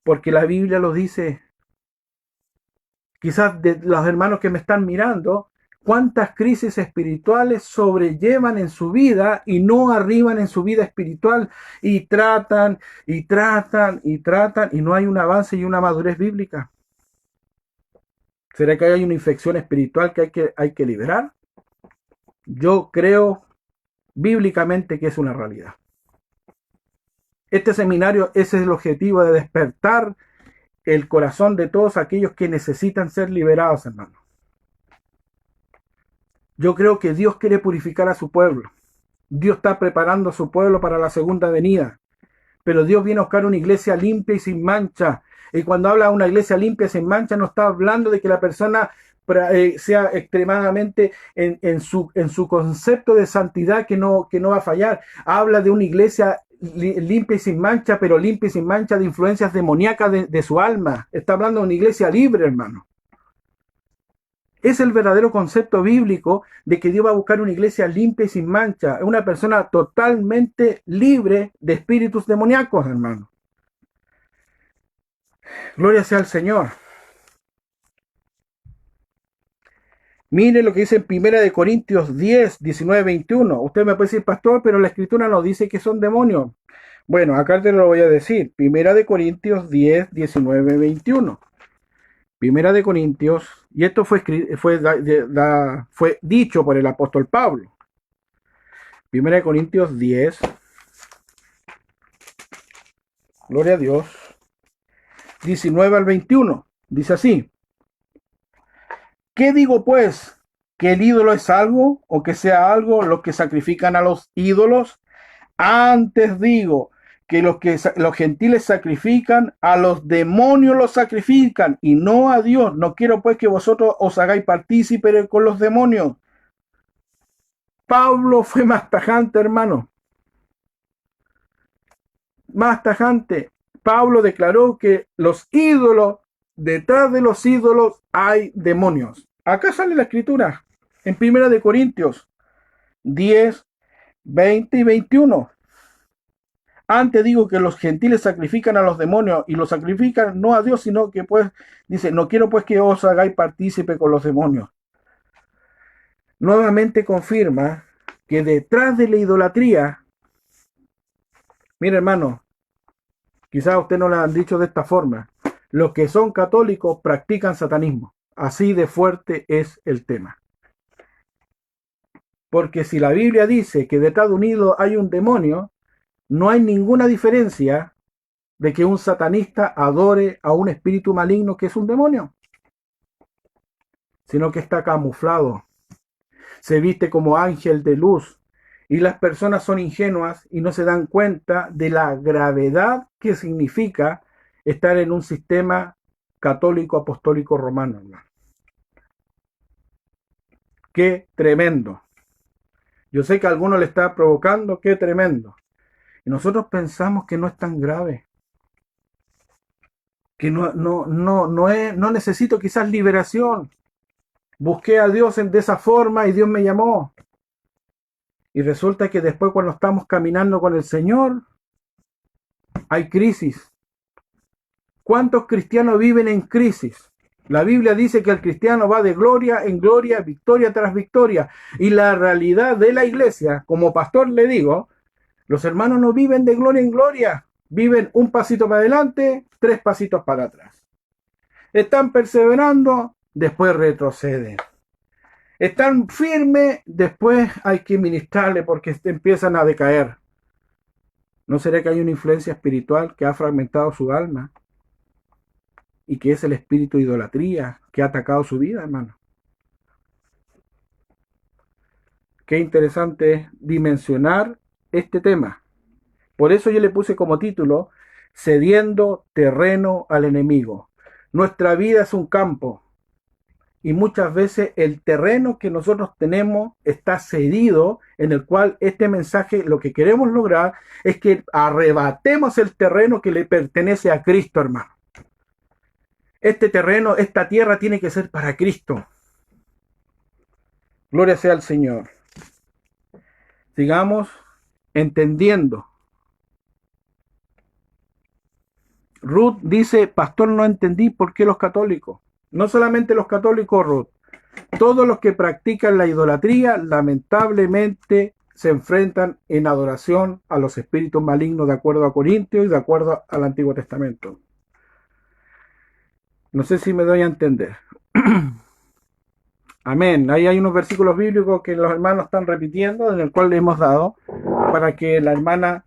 porque la Biblia lo dice. Quizás de los hermanos que me están mirando, cuántas crisis espirituales sobrellevan en su vida y no arriban en su vida espiritual y tratan y no hay un avance y una madurez bíblica. ¿Será que hay una infección espiritual que hay que liberar? Yo creo bíblicamente que es una realidad. Este seminario, ese es el objetivo, de despertar el corazón de todos aquellos que necesitan ser liberados, hermano. Yo creo que Dios quiere purificar a su pueblo. Dios está preparando a su pueblo para la segunda venida. Pero Dios viene a buscar una iglesia limpia y sin mancha. Y cuando habla de una iglesia limpia y sin mancha, no está hablando de que la persona sea extremadamente en su concepto de santidad que no va a fallar. Habla de una iglesia limpia y sin mancha, pero limpia y sin mancha de influencias demoníacas de su alma. Está hablando de una iglesia libre, hermano. Es el verdadero concepto bíblico de que Dios va a buscar una iglesia limpia y sin mancha, una persona totalmente libre de espíritus demoníacos, hermano. Gloria sea al Señor. Mire lo que dice en 1 Corintios 10, 19, 21. Usted me puede decir, pastor, pero la escritura no dice que son demonios. Bueno, acá te lo voy a decir. 1 Corintios 10, 19, 21. 1 Corintios, y esto fue dicho por el apóstol Pablo. 1 Corintios 10, gloria a Dios, 19 al 21. Dice así: ¿qué digo pues? ¿Que el ídolo es algo o que sea algo los que sacrifican a los ídolos? Antes digo que los gentiles sacrifican, a los demonios los sacrifican y no a Dios. No quiero pues que vosotros os hagáis partícipes con los demonios. Pablo fue más tajante, hermano. Más tajante. Pablo declaró que los ídolos, detrás de los ídolos hay demonios. Acá sale la escritura, en 1 Corintios 10, 20 y 21. Antes digo que los gentiles sacrifican a los demonios y los sacrifican no a Dios, sino que pues, dice, no quiero pues que os hagáis partícipe con los demonios. Nuevamente confirma que detrás de la idolatría, mire hermano, quizás a usted no le han dicho de esta forma, los que son católicos practican satanismo. Así de fuerte es el tema. Porque si la Biblia dice que detrás de un ídolo hay un demonio, no hay ninguna diferencia de que un satanista adore a un espíritu maligno que es un demonio, sino que está camuflado, se viste como ángel de luz, y las personas son ingenuas y no se dan cuenta de la gravedad que significa estar en un sistema católico apostólico romano, hermano. Qué tremendo. Yo sé que a alguno le está provocando, qué tremendo. Y nosotros pensamos que no es tan grave, que no necesito quizás liberación. Busqué a Dios de esa forma y Dios me llamó. Y resulta que después, cuando estamos caminando con el Señor, hay crisis. ¿Cuántos cristianos viven en crisis? La Biblia dice que el cristiano va de gloria en gloria, victoria tras victoria. Y la realidad de la iglesia, como pastor le digo, los hermanos no viven de gloria en gloria. Viven un pasito para adelante, 3 pasitos para atrás. Están perseverando, después retroceden. Están firmes, después hay que ministrarle porque empiezan a decaer. ¿No será que hay una influencia espiritual que ha fragmentado su alma? Y que es el espíritu de idolatría que ha atacado su vida, hermano. Qué interesante dimensionar este tema. Por eso yo le puse como título, cediendo terreno al enemigo. Nuestra vida es un campo y muchas veces el terreno que nosotros tenemos está cedido, en el cual este mensaje lo que queremos lograr es que arrebatemos el terreno que le pertenece a Cristo, hermano. Este terreno, esta tierra tiene que ser para Cristo. Gloria sea al Señor. Sigamos entendiendo. Ruth dice, pastor, no entendí por qué los católicos. No solamente los católicos, Ruth. Todos los que practican la idolatría, lamentablemente, se enfrentan en adoración a los espíritus malignos de acuerdo a Corintios y de acuerdo al Antiguo Testamento. No sé si me doy a entender. Amén. Ahí hay unos versículos bíblicos que los hermanos están repitiendo, en el cual le hemos dado, para que la hermana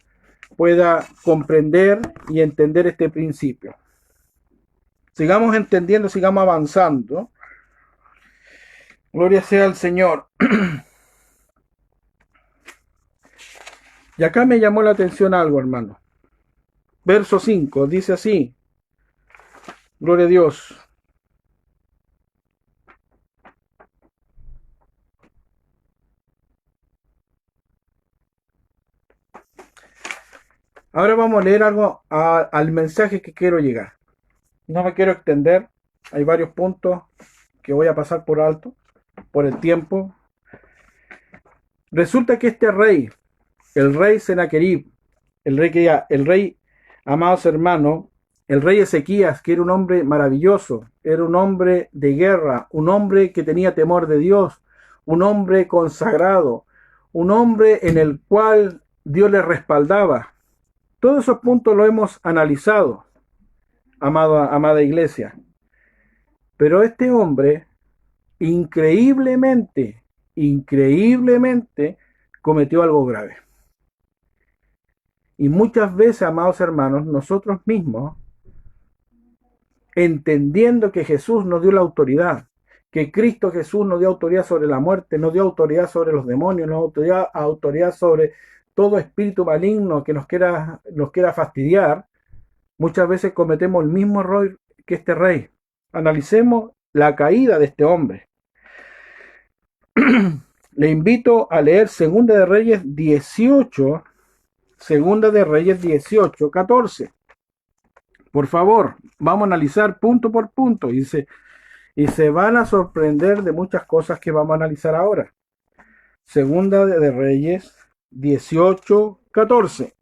pueda comprender y entender este principio. Sigamos entendiendo, sigamos avanzando. Gloria sea al Señor. Y acá me llamó la atención algo, hermano. Verso 5, dice así. Gloria a Dios. Ahora vamos a leer algo al mensaje que quiero llegar. No me quiero extender. Hay varios puntos que voy a pasar por alto, por el tiempo. Resulta que este rey, el rey Senaquerib, el rey, amados hermanos, el rey Ezequías, que era un hombre maravilloso, era un hombre de guerra, un hombre que tenía temor de Dios, un hombre consagrado, un hombre en el cual Dios le respaldaba. Todos esos puntos lo hemos analizado, amada iglesia. Pero este hombre, increíblemente, cometió algo grave. Y muchas veces, amados hermanos, nosotros mismos, entendiendo que Jesús nos dio la autoridad, que Cristo Jesús nos dio autoridad sobre la muerte, nos dio autoridad sobre los demonios, nos dio autoridad sobre todo espíritu maligno que nos quiera fastidiar, muchas veces cometemos el mismo error que este rey. Analicemos la caída de este hombre. Le invito a leer Segunda de Reyes 18, 14. Por favor, vamos a analizar punto por punto y se van a sorprender de muchas cosas que vamos a analizar ahora. Segunda de Reyes 18, 14.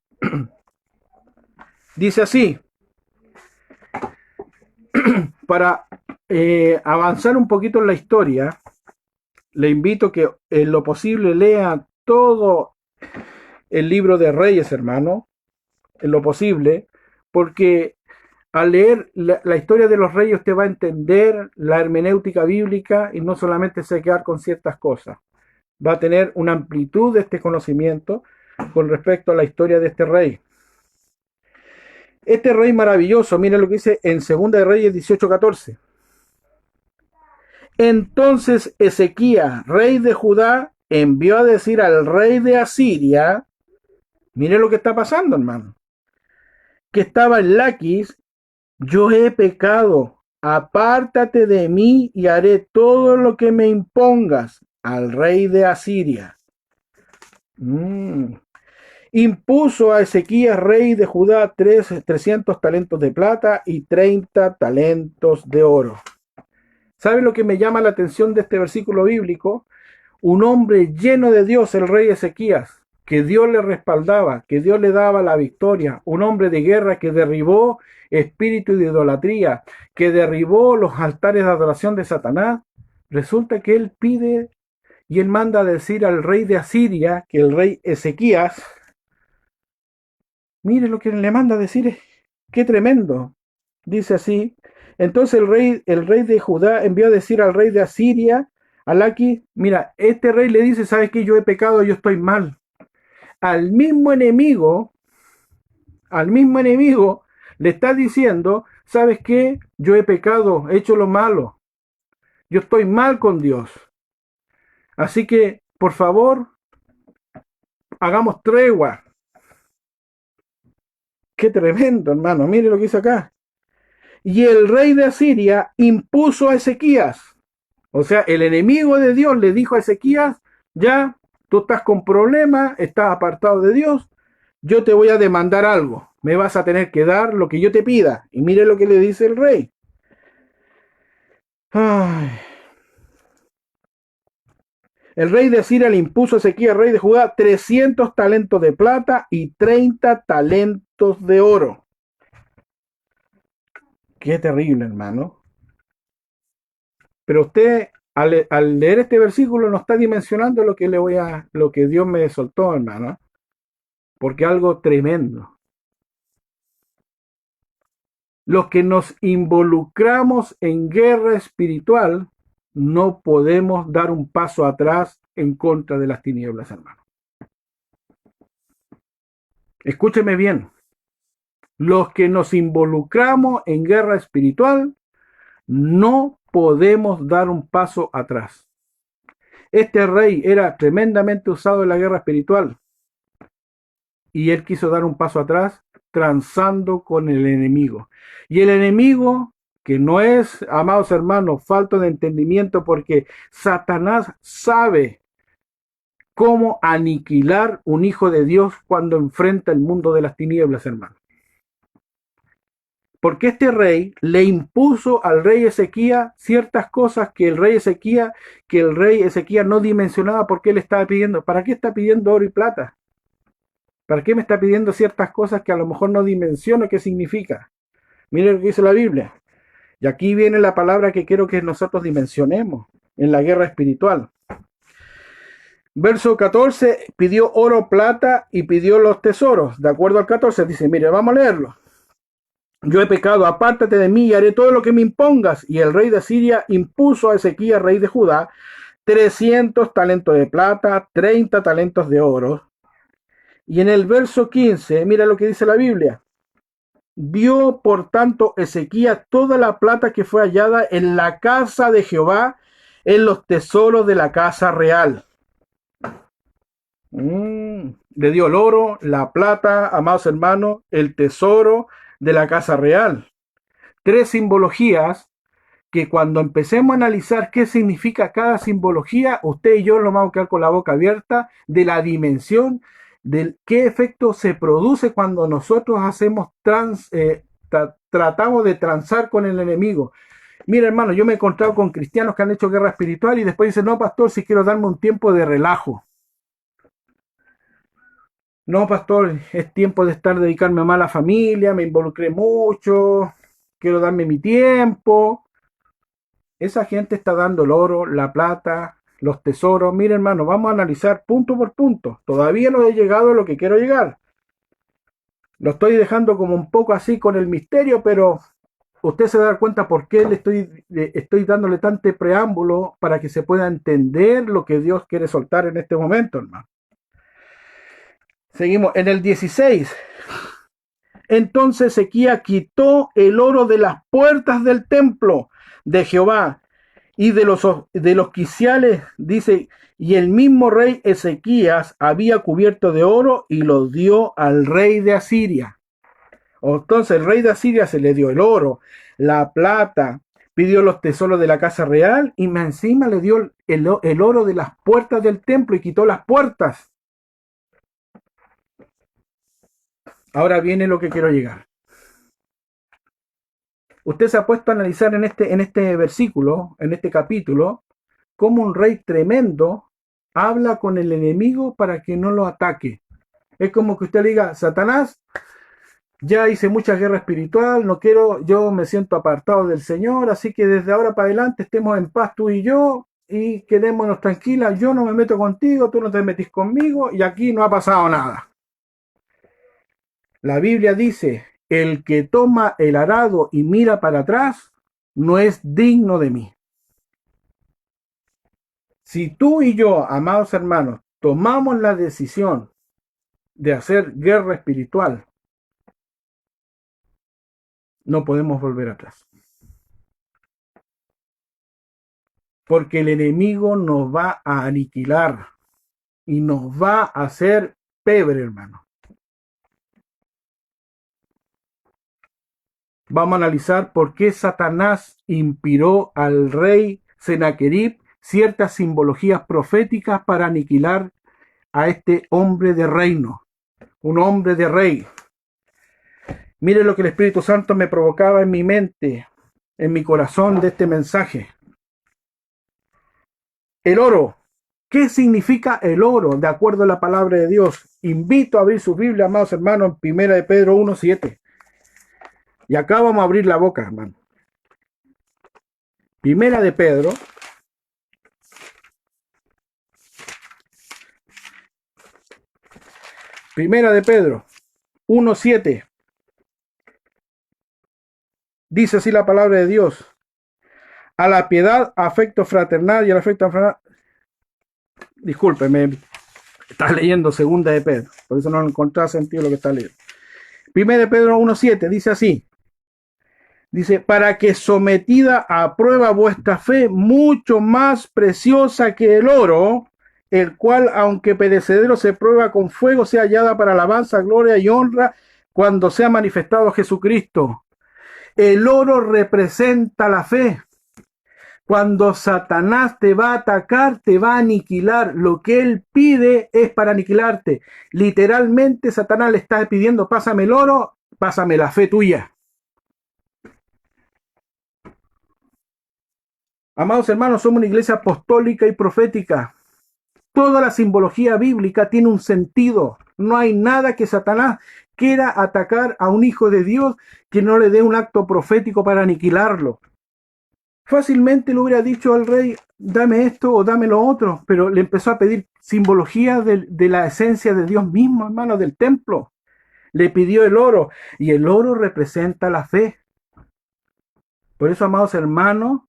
Dice así, para avanzar un poquito en la historia, le invito que en lo posible lea todo el libro de Reyes, hermano, en lo posible, porque al leer la historia de los reyes usted va a entender la hermenéutica bíblica y no solamente se quedar con ciertas cosas. Va a tener una amplitud de este conocimiento con respecto a la historia de este rey. Este rey maravilloso, mire lo que dice en Segunda de Reyes 18:14. Entonces Ezequías, rey de Judá, envió a decir al rey de Asiria, mire lo que está pasando, hermano, que estaba en Laquis: yo he pecado, apártate de mí y haré todo lo que me impongas, al rey de Asiria. Impuso a Ezequías, rey de Judá, 300 talentos de plata y 30 talentos de oro. ¿Sabe lo que me llama la atención de este versículo bíblico? Un hombre lleno de Dios, el rey Ezequías, que Dios le respaldaba, que Dios le daba la victoria, un hombre de guerra que derribó espíritu de idolatría, que derribó los altares de adoración de Satanás. Resulta que él pide y él manda a decir al rey de Asiria, que el rey Ezequías, mire lo que le manda a decir, qué tremendo. Dice así: entonces el rey de Judá envió a decir al rey de Asiria, a Laquis, mira, este rey le dice, ¿sabes qué? Yo he pecado, yo estoy mal. Al mismo enemigo le está diciendo, ¿sabes qué? Yo he pecado, he hecho lo malo. Yo estoy mal con Dios. Así que, por favor, hagamos tregua. Qué tremendo, hermano. Mire lo que dice acá. Y el rey de Asiria impuso a Ezequías. O sea, el enemigo de Dios le dijo a Ezequías, ya, tú estás con problemas, estás apartado de Dios, yo te voy a demandar algo. Me vas a tener que dar lo que yo te pida. Y mire lo que le dice el rey. Ay. El rey de Asiria le impuso a Ezequías, rey de Judá, 300 talentos de plata y 30 talentos de oro. Qué terrible, hermano. Pero usted, al leer este versículo, no está dimensionando lo que Dios me soltó, hermano. Porque algo tremendo. Los que nos involucramos en guerra espiritual, no podemos dar un paso atrás en contra de las tinieblas, hermano. Escúcheme bien. Los que nos involucramos en guerra espiritual, no podemos dar un paso atrás. Este rey era tremendamente usado en la guerra espiritual y él quiso dar un paso atrás, transando con el enemigo. Y el enemigo, que no es, amados hermanos, falta de entendimiento, porque Satanás sabe cómo aniquilar un hijo de Dios cuando enfrenta el mundo de las tinieblas, hermano. porque este rey le impuso al rey Ezequías ciertas cosas que el rey Ezequías no dimensionaba por qué le estaba pidiendo. ¿Para qué está pidiendo oro y plata? ¿Para qué me está pidiendo ciertas cosas que a lo mejor no dimensiono qué significa? Mire lo que dice la Biblia. Y aquí viene la palabra que quiero que nosotros dimensionemos en la guerra espiritual. Verso 14, pidió oro, plata y pidió los tesoros. De acuerdo al 14, dice, mire, vamos a leerlo. Yo he pecado, apártate de mí y haré todo lo que me impongas. Y el rey de Siria impuso a Ezequías, rey de Judá, 300 talentos de plata, 30 talentos de oro. Y en el verso 15, mira lo que dice la Biblia. Dio, por tanto, Ezequías toda la plata que fue hallada en la casa de Jehová, en los tesoros de la casa real. Le dio el oro, la plata, amados hermanos, el tesoro de la casa real. 3 simbologías que cuando empecemos a analizar qué significa cada simbología, usted y yo nos vamos a quedar con la boca abierta de la dimensión, de qué efecto se produce cuando nosotros hacemos tratamos de transar con el enemigo. Mira, hermano, yo me he encontrado con cristianos que han hecho guerra espiritual y después dicen, no, pastor, si quiero darme un tiempo de relajo. No, pastor, es tiempo de estar dedicarme más a la familia, me involucré mucho, quiero darme mi tiempo. Esa gente está dando el oro, la plata, los tesoros. Mire, hermano, vamos a analizar punto por punto. Todavía no he llegado a lo que quiero llegar. Lo estoy dejando como un poco así con el misterio, pero usted se da cuenta por qué estoy dándole tanto preámbulo para que se pueda entender lo que Dios quiere soltar en este momento, hermano. Seguimos en el 16. Entonces Ezequías quitó el oro de las puertas del templo de Jehová y de los quiciales, dice, y el mismo rey Ezequías había cubierto de oro y los dio al rey de Asiria. Entonces el rey de Asiria se le dio el oro, la plata, pidió los tesoros de la casa real y encima le dio el oro de las puertas del templo y quitó las puertas. Ahora viene lo que quiero llegar. Usted se ha puesto a analizar en este versículo, en este capítulo, cómo un rey tremendo habla con el enemigo para que no lo ataque. Es como que usted le diga, Satanás, ya hice mucha guerra espiritual, no quiero, yo me siento apartado del Señor, así que desde ahora para adelante estemos en paz tú y yo y quedémonos tranquilas, yo no me meto contigo, tú no te metís conmigo y aquí no ha pasado nada. La Biblia dice, el que toma el arado y mira para atrás no es digno de mí. Si tú y yo, amados hermanos, tomamos la decisión de hacer guerra espiritual, no podemos volver atrás. Porque el enemigo nos va a aniquilar y nos va a hacer pebre, hermano. Vamos a analizar por qué Satanás inspiró al rey Sennacherib ciertas simbologías proféticas para aniquilar a este hombre de reino, un hombre de rey. Mire lo que el Espíritu Santo me provocaba en mi mente, en mi corazón de este mensaje. El oro. ¿Qué significa el oro de acuerdo a la palabra de Dios? Invito a abrir su Biblia, amados hermanos, en 1 de Pedro 1:7. Y acá vamos a abrir la boca, hermano. 1 de Pedro. Primera de Pedro 1:7. Dice así la palabra de Dios. A la piedad, afecto fraternal y al afecto fraternal. Discúlpeme, está leyendo segunda de Pedro. Por eso no encontraba sentido lo que está leyendo. 1 de Pedro 1:7 dice así. Dice, para que sometida a prueba vuestra fe, mucho más preciosa que el oro, el cual, aunque perecedero se prueba con fuego, sea hallada para alabanza, gloria y honra cuando sea manifestado Jesucristo. El oro representa la fe. Cuando Satanás te va a atacar, te va a aniquilar. Lo que él pide es para aniquilarte. Literalmente, Satanás le está pidiendo, pásame el oro, pásame la fe tuya. Amados hermanos, somos una iglesia apostólica y profética. Toda la simbología bíblica tiene un sentido. No hay nada que Satanás quiera atacar a un hijo de Dios que no le dé un acto profético para aniquilarlo. Fácilmente le hubiera dicho al rey, dame esto o dame lo otro, pero le empezó a pedir simbología de la esencia de Dios mismo, hermano, del templo. Le pidió el oro, y el oro representa la fe. Por eso, amados hermanos,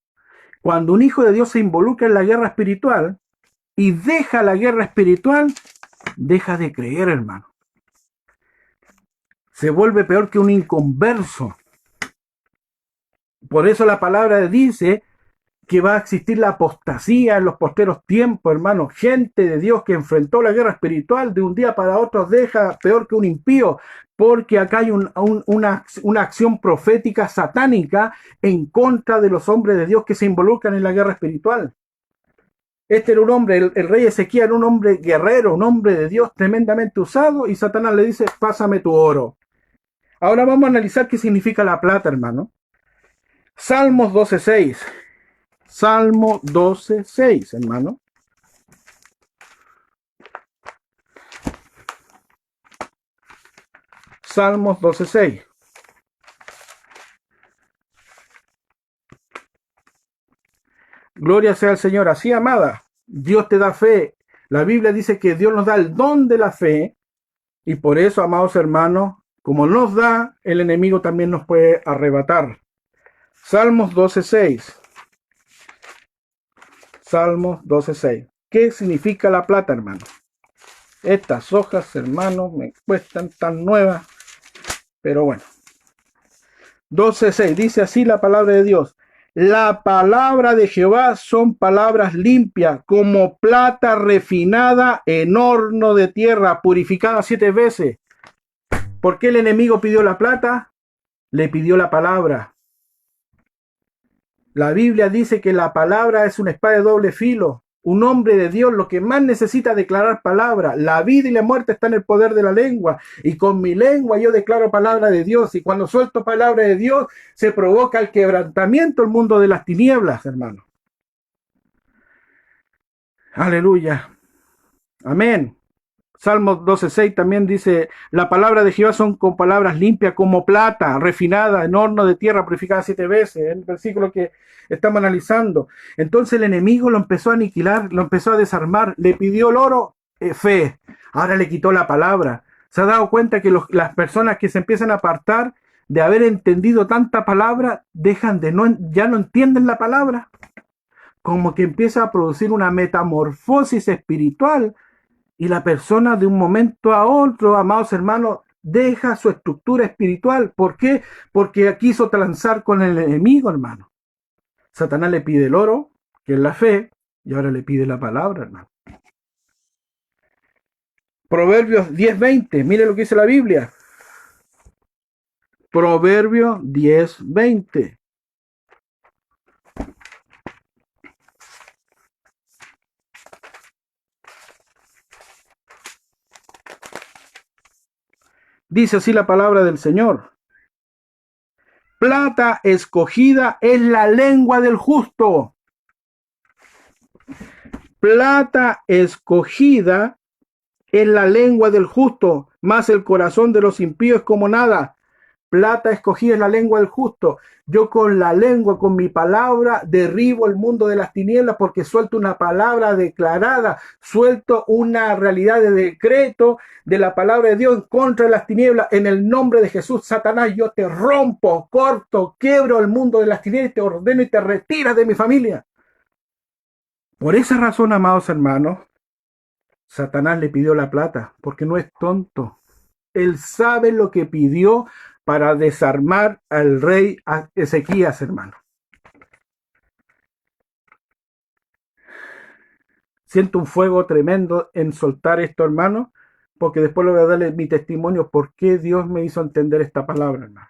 cuando un hijo de Dios se involucra en la guerra espiritual y deja la guerra espiritual, deja de creer, hermano. Se vuelve peor que un inconverso. Por eso la palabra dice que va a existir la apostasía en los posteros tiempos, hermano. Gente de Dios que enfrentó la guerra espiritual de un día para otro deja peor que un impío, porque acá hay una acción profética satánica en contra de los hombres de Dios que se involucran en la guerra espiritual. Este era un hombre, el rey Ezequías era un hombre guerrero, un hombre de Dios tremendamente usado, y Satanás le dice, pásame tu oro. Ahora vamos a analizar qué significa la plata, hermano. Salmos 12:6. Salmo 12:6, hermano. Salmos 12:6. Gloria sea al Señor. Así, amada, Dios te da fe. La Biblia dice que Dios nos da el don de la fe, y por eso, amados hermanos, como nos da, el enemigo también nos puede arrebatar. Salmos 12:6. Salmos 12:6. ¿Qué significa la plata, hermano? Estas hojas, hermano, me cuestan tan nuevas, pero bueno. 12:6. Dice así la palabra de Dios. La palabra de Jehová son palabras limpias, como plata refinada en horno de tierra, purificada 7 veces. ¿Por qué el enemigo pidió la plata? Le pidió la palabra. La Biblia dice que la palabra es una espada de doble filo. Un hombre de Dios lo que más necesita es declarar palabra. La vida y la muerte están en el poder de la lengua. Y con mi lengua yo declaro palabra de Dios. Y cuando suelto palabra de Dios, se provoca el quebrantamiento del mundo de las tinieblas, hermano. Aleluya. Amén. Salmo 12:6 también dice, la palabra de Jehová son con palabras limpias como plata, refinada en horno de tierra, purificada 7 veces. El versículo que estamos analizando. Entonces el enemigo lo empezó a aniquilar, lo empezó a desarmar, le pidió el oro, fe. Ahora le quitó la palabra. Se ha dado cuenta que las personas que se empiezan a apartar de haber entendido tanta palabra, ya no entienden la palabra. Como que empieza a producir una metamorfosis espiritual. Y la persona de un momento a otro, amados hermanos, deja su estructura espiritual. ¿Por qué? Porque quiso transar con el enemigo, hermano. Satanás le pide el oro, que es la fe, y ahora le pide la palabra, hermano. Proverbios 10:20, mire lo que dice la Biblia. Proverbios 10:20. Dice así la palabra del Señor. Plata escogida es la lengua del justo. Plata escogida es la lengua del justo, mas el corazón de los impíos es como nada. Plata escogida es la lengua del justo. Yo con la lengua, con mi palabra, derribo el mundo de las tinieblas porque suelto una palabra declarada, suelto una realidad de decreto de la palabra de Dios en contra de las tinieblas. En el nombre de Jesús, Satanás, yo te rompo, corto, quiebro el mundo de las tinieblas, te ordeno y te retiras de mi familia. Por esa razón, amados hermanos, Satanás le pidió la plata, porque no es tonto. Él sabe lo que pidió para desarmar al rey Ezequías, hermano. Siento un fuego tremendo en soltar esto, hermano, porque después le voy a darle mi testimonio por qué Dios me hizo entender esta palabra, hermano.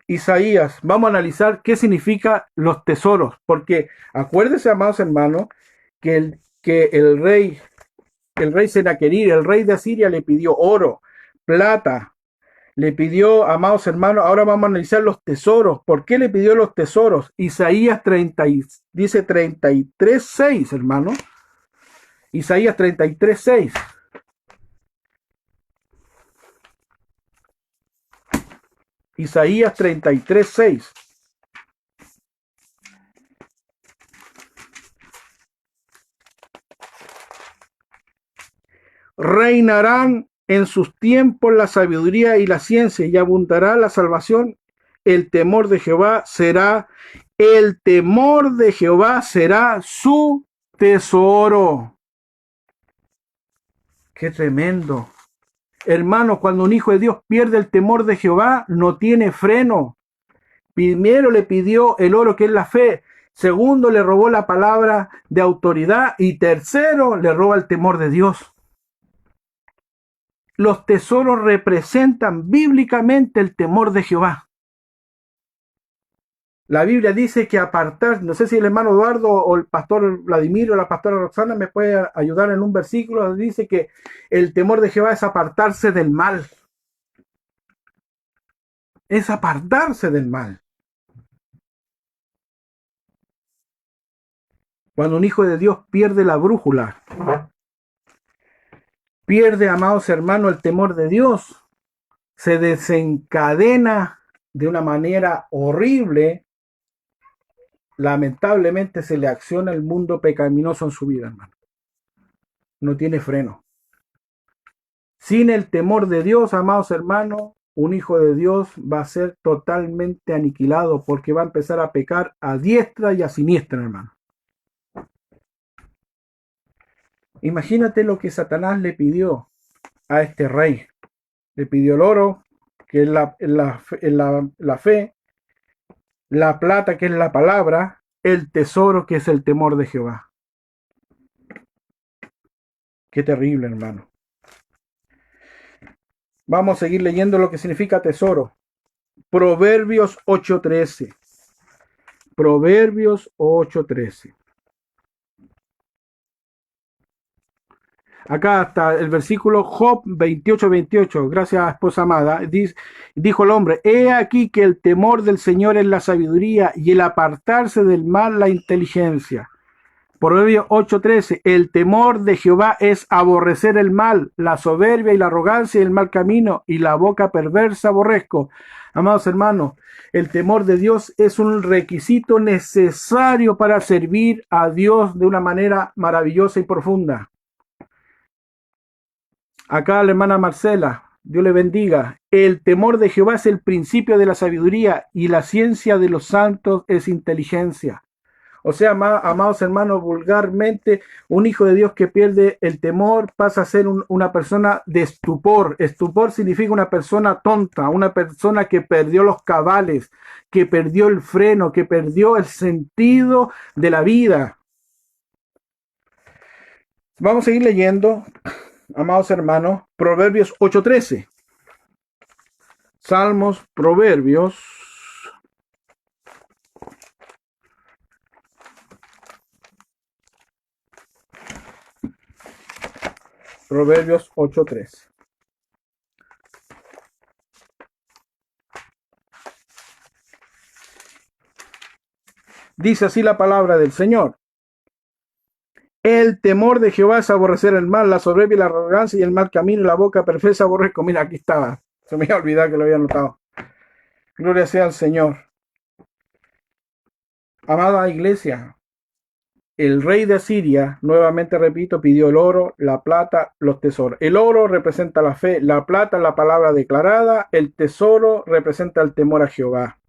Isaías, vamos a analizar qué significa los tesoros, porque acuérdense, amados hermanos, que el rey Senaquerib, el rey de Asiria, le pidió oro, plata, Le pidió, amados hermanos, ahora vamos a analizar los tesoros. ¿Por qué le pidió los tesoros? Isaías 30, dice 33:6, hermano. Isaías 33:6. Isaías 33:6. Reinarán en sus tiempos la sabiduría y la ciencia, y abundará la salvación. El temor de Jehová será su tesoro. Qué tremendo. Hermano, cuando un hijo de Dios pierde el temor de Jehová, no tiene freno. Primero le pidió el oro, que es la fe. Segundo, le robó la palabra de autoridad. Y tercero, le roba el temor de Dios. Los tesoros representan bíblicamente el temor de Jehová. La Biblia dice que apartar, no sé si el hermano Eduardo o el pastor Vladimir o la pastora Roxana me puede ayudar en un versículo, dice que el temor de Jehová es apartarse del mal. Es apartarse del mal. Cuando un hijo de Dios pierde la brújula, pierde, amados hermanos, el temor de Dios, se desencadena de una manera horrible. Lamentablemente se le acciona el mundo pecaminoso en su vida, hermano. No tiene freno. Sin el temor de Dios, amados hermanos, un hijo de Dios va a ser totalmente aniquilado porque va a empezar a pecar a diestra y a siniestra, hermano. Imagínate lo que Satanás le pidió a este rey. Le pidió el oro, que es la fe, la plata, que es la palabra, el tesoro, que es el temor de Jehová. Qué terrible, hermano. Vamos a seguir leyendo lo que significa tesoro. Proverbios 8:13. Proverbios 8:13. Acá está el versículo Job 28:28. Gracias, esposa amada. Dijo el hombre: he aquí que el temor del Señor es la sabiduría, y el apartarse del mal la inteligencia. Proverbios 8:13. El temor de Jehová es aborrecer el mal, la soberbia y la arrogancia y el mal camino, y la boca perversa aborrezco. Amados hermanos, el temor de Dios es un requisito necesario para servir a Dios de una manera maravillosa y profunda. Acá la hermana Marcela, Dios le bendiga. El temor de Jehová es el principio de la sabiduría, y la ciencia de los santos es inteligencia. O sea, amados hermanos, vulgarmente, un hijo de Dios que pierde el temor pasa a ser una persona de estupor. Estupor significa una persona tonta, una persona que perdió los cabales, que perdió el freno, que perdió el sentido de la vida. Vamos a seguir leyendo, amados hermanos, Proverbios 8:13. Salmos, Proverbios 8:13. Dice así la palabra del Señor. El temor de Jehová es aborrecer el mal, la soberbia y la arrogancia y el mal camino y la boca perfecta aborrezco. Mira, aquí estaba. Se me había olvidado que lo había notado. Gloria sea al Señor. Amada iglesia, el rey de Asiria, nuevamente repito, pidió el oro, la plata, los tesoros. El oro representa la fe, la plata la palabra declarada, el tesoro representa el temor a Jehová.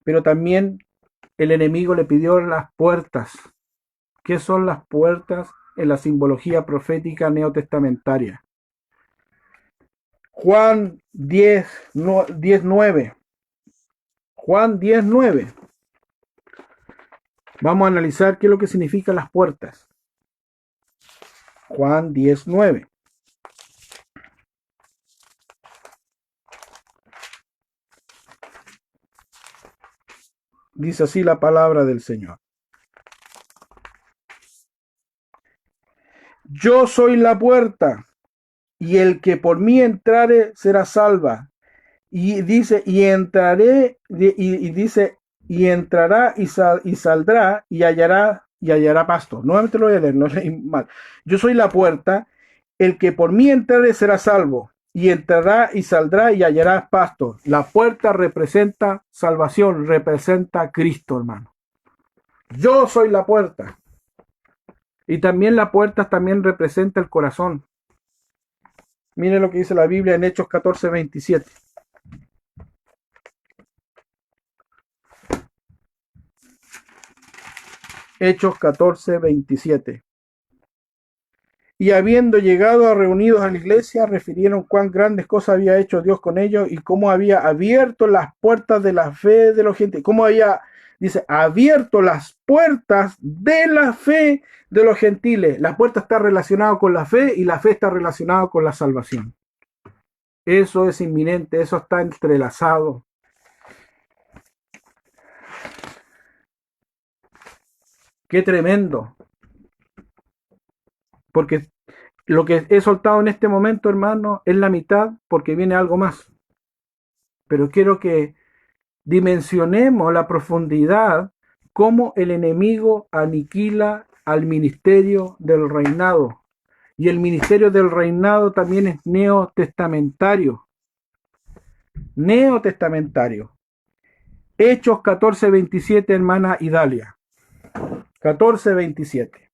Pero también el enemigo le pidió las puertas. ¿Qué son las puertas en la simbología profética neotestamentaria? Juan 10:9. Juan 10:9. Vamos a analizar qué es lo que significan las puertas. Juan 10:9. Dice así la palabra del Señor. Yo soy la puerta. y el que por mí entrare será salva. Y dice, y entraré, y dice, y entrará y saldrá y hallará pasto. Nuevamente lo voy a leer, no leí mal. Yo soy la puerta, el que por mí entrare será salvo, y entrará y saldrá y hallará pasto. La puerta representa salvación, representa a Cristo, hermano. Yo soy la puerta. Y también la puerta también representa el corazón. Mire lo que dice la Biblia en Hechos 14:27. Hechos 14:27. Y habiendo llegado a reunidos a la iglesia, refirieron cuán grandes cosas había hecho Dios con ellos y cómo había abierto las puertas de la fe de los gentiles. Cómo había, dice, abierto las puertas de la fe de los gentiles. La puerta está relacionada con la fe y la fe está relacionada con la salvación. Eso es inminente, eso está entrelazado. Qué tremendo. Porque lo que he soltado en este momento, hermano, es la mitad porque viene algo más. Pero quiero que dimensionemos la profundidad, cómo el enemigo aniquila al ministerio del reinado. Y el ministerio del reinado también es neotestamentario. Neotestamentario. Hechos 14:27, hermana Idalia. 14:27.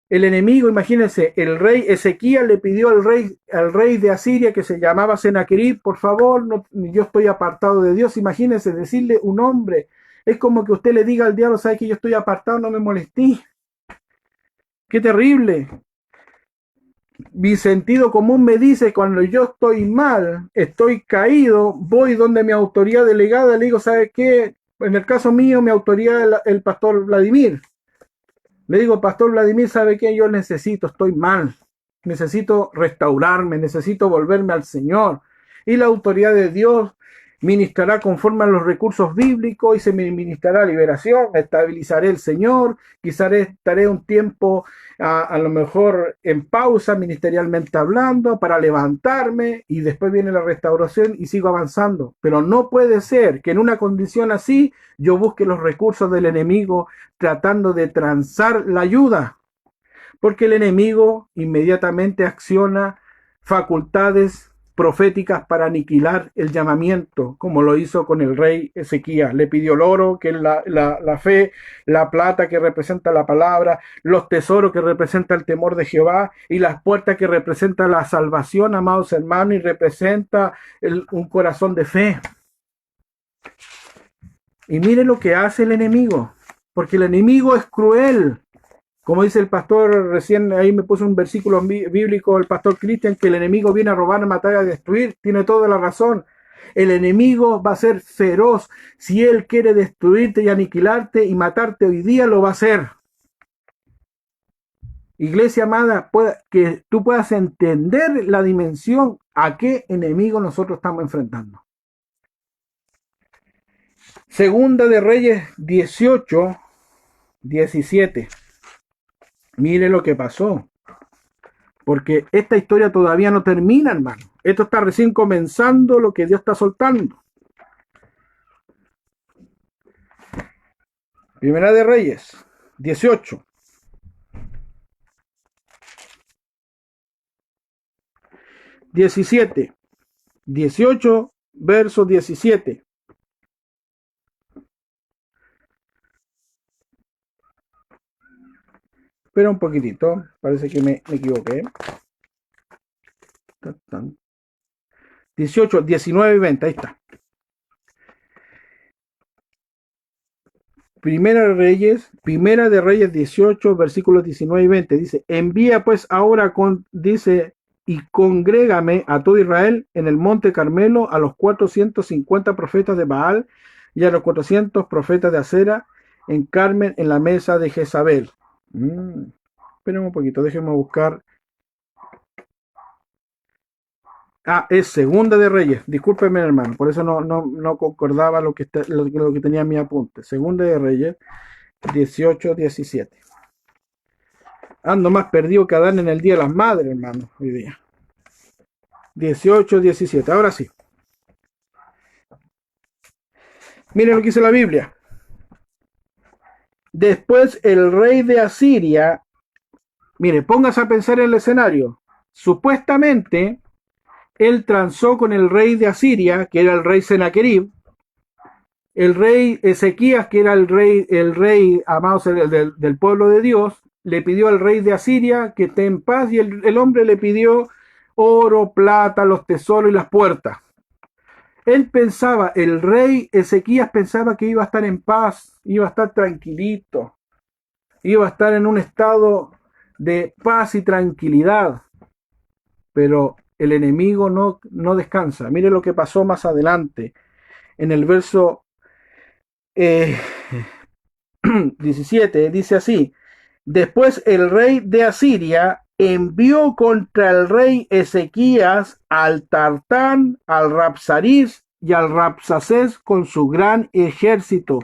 El enemigo, imagínense, el rey Ezequías le pidió al rey de Asiria, que se llamaba Senaquerib, por favor, no, yo estoy apartado de Dios. Imagínense, decirle un hombre, es como que usted le diga al diablo, ¿sabe que yo estoy apartado? No me molesté. ¡Qué terrible! Mi sentido común me dice, cuando yo estoy mal, estoy caído, voy donde mi autoridad delegada, le digo, ¿sabe qué? En el caso mío, mi autoridad es el pastor Vladimir. Le digo, pastor Vladimir, ¿sabe qué? Yo necesito, estoy mal. Necesito restaurarme, necesito volverme al Señor. Y la autoridad de Dios ministrará conforme a los recursos bíblicos y se me ministrará liberación, estabilizaré el Señor, quizás estaré un tiempo a lo mejor en pausa ministerialmente hablando para levantarme y después viene la restauración y sigo avanzando. Pero no puede ser que en una condición así yo busque los recursos del enemigo tratando de transar la ayuda, porque el enemigo inmediatamente acciona facultades proféticas para aniquilar el llamamiento, como lo hizo con el rey Ezequías. Le pidió el oro, que es la fe, la plata que representa la palabra, los tesoros que representa el temor de Jehová y las puertas que representa la salvación, amados hermanos, y representa un corazón de fe. Y mire lo que hace el enemigo, porque el enemigo es cruel. Como dice el pastor, recién ahí me puso un versículo bíblico, el pastor Cristian, que el enemigo viene a robar, matar y a destruir. Tiene toda la razón. El enemigo va a ser feroz. Si él quiere destruirte y aniquilarte y matarte hoy día, lo va a hacer. Iglesia amada, que tú puedas entender la dimensión a qué enemigo nosotros estamos enfrentando. Segunda de Reyes 18:17. Mire lo que pasó. Porque esta historia todavía no termina, hermano. Esto está recién comenzando lo que Dios está soltando. Primera de Reyes 18. (17) 18, verso 17. Espera un poquitito, parece que me equivoqué. 18, 19 y 20, ahí está. Primera de Reyes 18, versículos 19 y 20. Dice, envía pues ahora, dice, y congrégame a todo Israel en el monte Carmelo a los 450 profetas de Baal y a los 400 profetas de Acera en Carmel en la mesa de Jezabel. Esperen un poquito, déjenme buscar. Es Segunda de Reyes. Discúlpenme, hermano, por eso no concordaba lo que tenía en mi apunte. Segunda de Reyes 18, 17. Ando más perdido que Adán en el Día de las Madres, hermano, hoy día. 18, 17. Ahora sí. Miren lo que dice la Biblia. Después el rey de Asiria, mire, póngase a pensar en el escenario. Supuestamente, él transó con el rey de Asiria, que era el rey Senaquerib, el rey Ezequías, que era el rey amado del pueblo de Dios, le pidió al rey de Asiria que esté en paz y el hombre le pidió oro, plata, los tesoros y las puertas. Él pensaba, el rey Ezequías pensaba que iba a estar en paz, iba a estar tranquilito, iba a estar en un estado de paz y tranquilidad, pero el enemigo no descansa. Mire lo que pasó más adelante, en el verso 17, dice así: después el rey de Asiria envió contra el rey Ezequías al Tartán, al Rapsaris y al Rapsacés con su gran ejército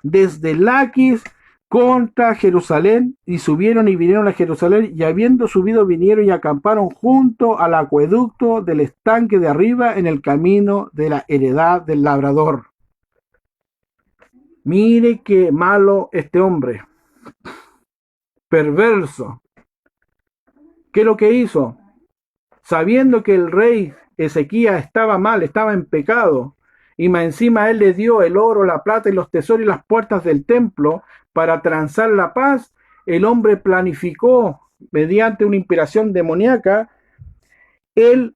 desde Laquis contra Jerusalén, y subieron y vinieron a Jerusalén, y habiendo subido vinieron y acamparon junto al acueducto del estanque de arriba en el camino de la heredad del labrador. Mire qué malo este hombre, perverso. ¿Qué es lo que hizo? Sabiendo que el rey Ezequías estaba mal, estaba en pecado, y más encima él le dio el oro, la plata y los tesoros y las puertas del templo para transar la paz, el hombre planificó, mediante una inspiración demoníaca, él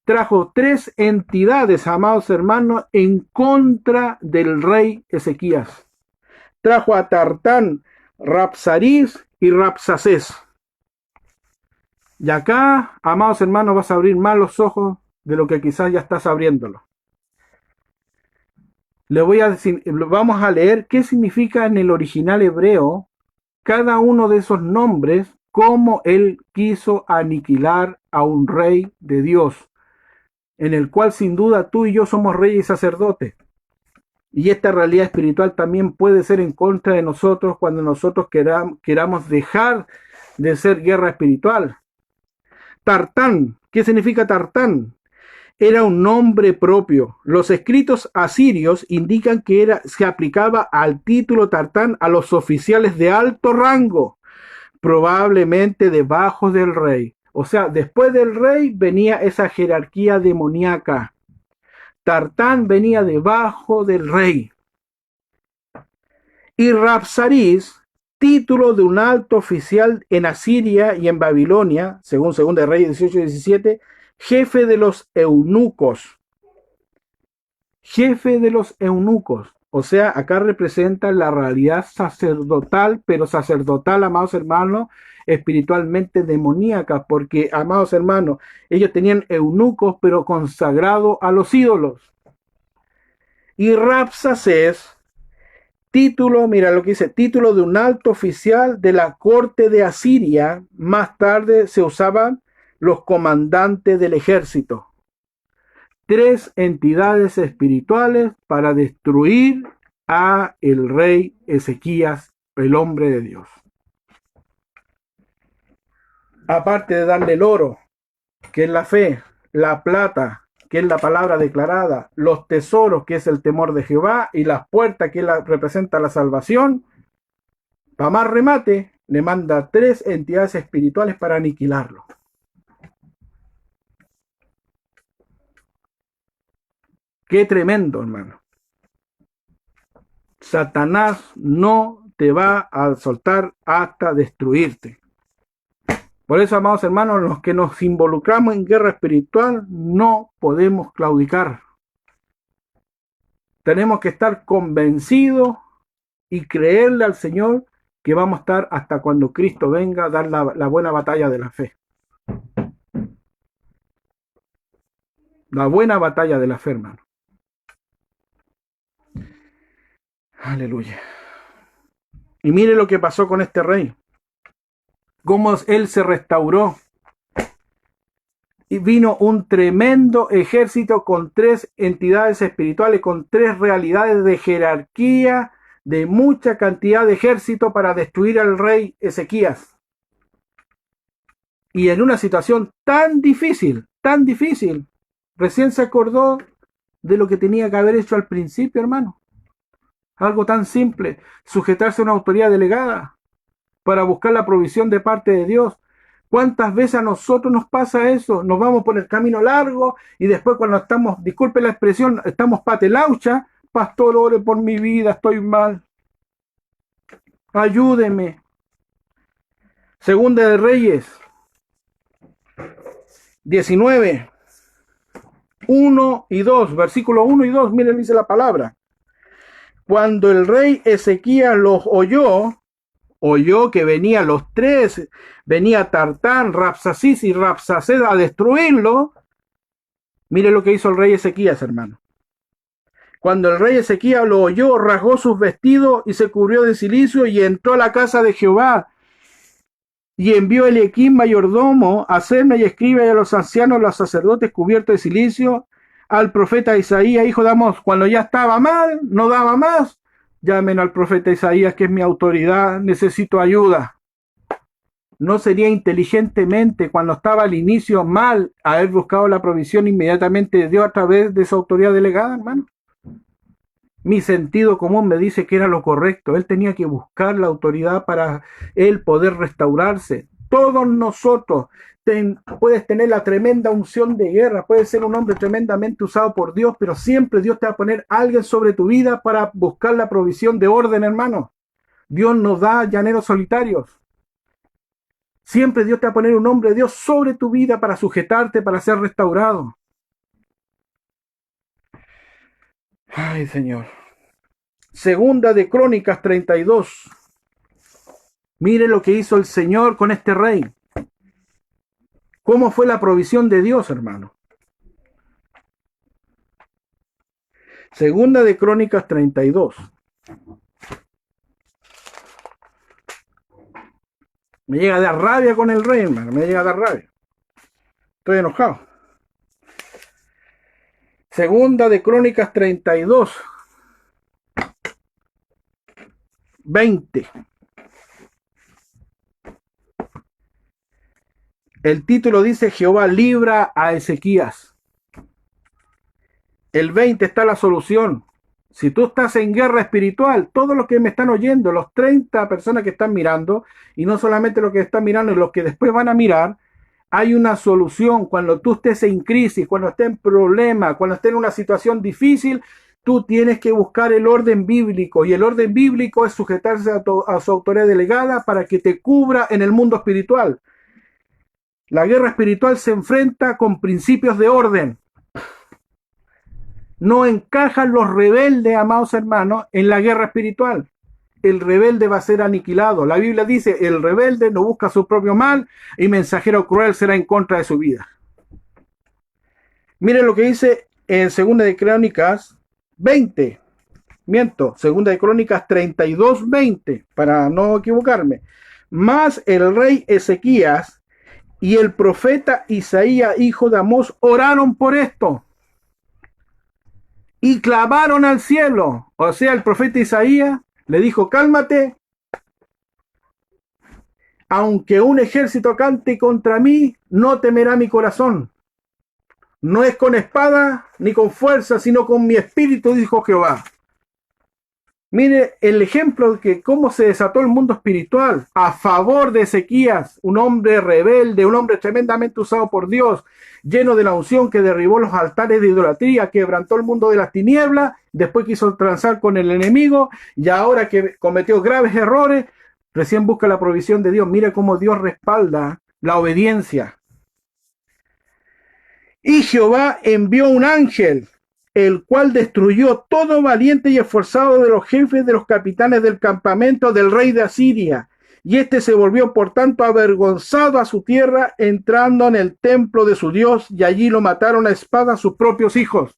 trajo 3 entidades, amados hermanos, en contra del rey Ezequías. Trajo a Tartán, Rapsaris y Rapsacés. Y acá, amados hermanos, vas a abrir más los ojos de lo que quizás ya estás abriéndolo. Le voy a decir, vamos a leer qué significa en el original hebreo cada uno de esos nombres, cómo él quiso aniquilar a un rey de Dios, en el cual sin duda tú y yo somos reyes y sacerdotes. Y esta realidad espiritual también puede ser en contra de nosotros cuando nosotros queramos dejar de ser guerra espiritual. Tartán, ¿qué significa Tartán? Era un nombre propio. Los escritos asirios indican que se aplicaba al título Tartán a los oficiales de alto rango, probablemente debajo del rey. O sea, después del rey venía esa jerarquía demoníaca. Tartán venía debajo del rey. Y Rapsaris, título de un alto oficial en Asiria y en Babilonia, según 2 de Reyes 18 y 17, jefe de los eunucos. Jefe de los eunucos. O sea, acá representa la realidad sacerdotal, pero sacerdotal, amados hermanos, espiritualmente demoníaca, porque, amados hermanos, ellos tenían eunucos, pero consagrados a los ídolos. Y Rapsacés, título, mira lo que dice, título de un alto oficial de la corte de Asiria. Más tarde se usaban los comandantes del ejército. 3 entidades espirituales para destruir a el rey Ezequías, el hombre de Dios. Aparte de darle el oro, que es la fe, la plata, que es la palabra declarada, los tesoros, que es el temor de Jehová, y las puertas, que representa la salvación, para más remate, le manda 3 entidades espirituales para aniquilarlo. Qué tremendo, hermano. Satanás no te va a soltar hasta destruirte. Por eso, amados hermanos, los que nos involucramos en guerra espiritual no podemos claudicar. Tenemos que estar convencidos y creerle al Señor que vamos a estar hasta cuando Cristo venga a dar la buena batalla de la fe. La buena batalla de la fe, hermano. Aleluya. Y mire lo que pasó con este rey. Cómo él se restauró. Y vino un tremendo ejército con 3 entidades espirituales, con 3 realidades de jerarquía, de mucha cantidad de ejército para destruir al rey Ezequías. Y en una situación tan difícil, recién se acordó de lo que tenía que haber hecho al principio, hermano. Algo tan simple, sujetarse a una autoridad delegada para buscar la provisión de parte de Dios. ¿Cuántas veces a nosotros nos pasa eso? Nos vamos por el camino largo y después cuando estamos, disculpe la expresión, estamos patelaucha, pastor, ore por mi vida, estoy mal. Ayúdeme. Segunda de Reyes 19, 1 y 2, versículo 1 y 2, miren, dice la palabra. Cuando el rey Ezequías los oyó que venían los tres, venía Tartán, Rabsacis y Rabsaced a destruirlo. Mire lo que hizo el rey Ezequías, hermano. Cuando el rey Ezequías lo oyó, rasgó sus vestidos y se cubrió de cilicio y entró a la casa de Jehová. Y envió Eliaquim mayordomo a Semna y escriba y a los ancianos, los sacerdotes cubiertos de cilicio, al profeta Isaías, hijo de Amós. Cuando ya estaba mal, no daba más, llamen al profeta Isaías, que es mi autoridad, necesito ayuda. ¿No sería inteligentemente, cuando estaba al inicio mal, haber buscado la provisión inmediatamente de Dios a través de su autoridad delegada, hermano? Mi sentido común me dice que era lo correcto. Él tenía que buscar la autoridad para él poder restaurarse. Todos nosotros puedes tener la tremenda unción de guerra, puedes ser un hombre tremendamente usado por Dios, pero siempre Dios te va a poner a alguien sobre tu vida para buscar la provisión de orden, hermano. Dios nos da llaneros solitarios. Siempre Dios te va a poner un hombre de Dios sobre tu vida para sujetarte, para ser restaurado. Ay, Señor. Segunda de Crónicas 32. Mire lo que hizo el Señor con este rey. ¿Cómo fue la provisión de Dios, hermano? Segunda de Crónicas 32. Me llega a dar rabia con el rey, hermano. Me llega a dar rabia. Estoy enojado. Segunda de Crónicas 32. 20. El título dice: Jehová libra a Ezequías. El 20 está la solución. Si tú estás en guerra espiritual, todos los que me están oyendo, los 30 personas que están mirando, y no solamente los que están mirando, y los que después van a mirar, hay una solución. Cuando tú estés en crisis, cuando estés en problema, cuando estés en una situación difícil, tú tienes que buscar el orden bíblico, y el orden bíblico es sujetarse a su autoridad delegada para que te cubra en el mundo espiritual. La guerra espiritual se enfrenta con principios de orden. No encajan los rebeldes, amados hermanos, en la guerra espiritual. El rebelde va a ser aniquilado. La Biblia dice: el rebelde no busca su propio mal y mensajero cruel será en contra de su vida. Miren lo que dice en Segunda de Crónicas 20. Segunda de Crónicas 32, 20, para no equivocarme. Mas el rey Ezequías y el profeta Isaías, hijo de Amós, oraron por esto y clamaron al cielo. O sea, el profeta Isaías le dijo: cálmate, aunque un ejército cante contra mí, no temerá mi corazón. No es con espada ni con fuerza, sino con mi espíritu, dijo Jehová. Mire el ejemplo de que cómo se desató el mundo espiritual a favor de Ezequías, un hombre rebelde, un hombre tremendamente usado por Dios, lleno de la unción, que derribó los altares de idolatría, quebrantó el mundo de las tinieblas, después quiso transar con el enemigo, y ahora que cometió graves errores, recién busca la provisión de Dios. Mire cómo Dios respalda la obediencia. Y Jehová envió un ángel, el cual destruyó todo valiente y esforzado de los jefes de los capitanes del campamento del rey de Asiria. Y éste se volvió por tanto avergonzado a su tierra, entrando en el templo de su Dios, y allí lo mataron a espada sus propios hijos.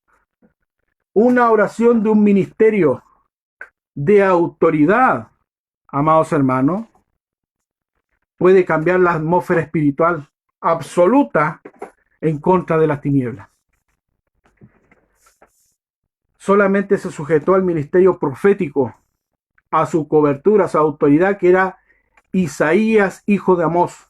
Una oración de un ministerio de autoridad, amados hermanos, puede cambiar la atmósfera espiritual absoluta en contra de las tinieblas. Solamente se sujetó al ministerio profético, a su cobertura, a su autoridad, que era Isaías, hijo de Amós.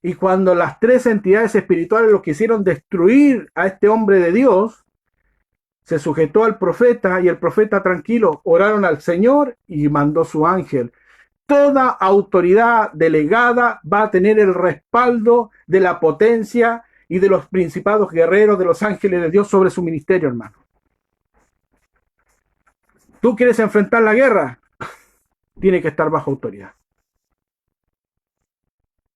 Y cuando las tres entidades espirituales lo quisieron destruir a este hombre de Dios, se sujetó al profeta y el profeta tranquilo oraron al Señor y mandó su ángel. Toda autoridad delegada va a tener el respaldo de la potencia y de los principados guerreros de los ángeles de Dios sobre su ministerio, hermano. ¿Tú quieres enfrentar la guerra? Tiene que estar bajo autoridad.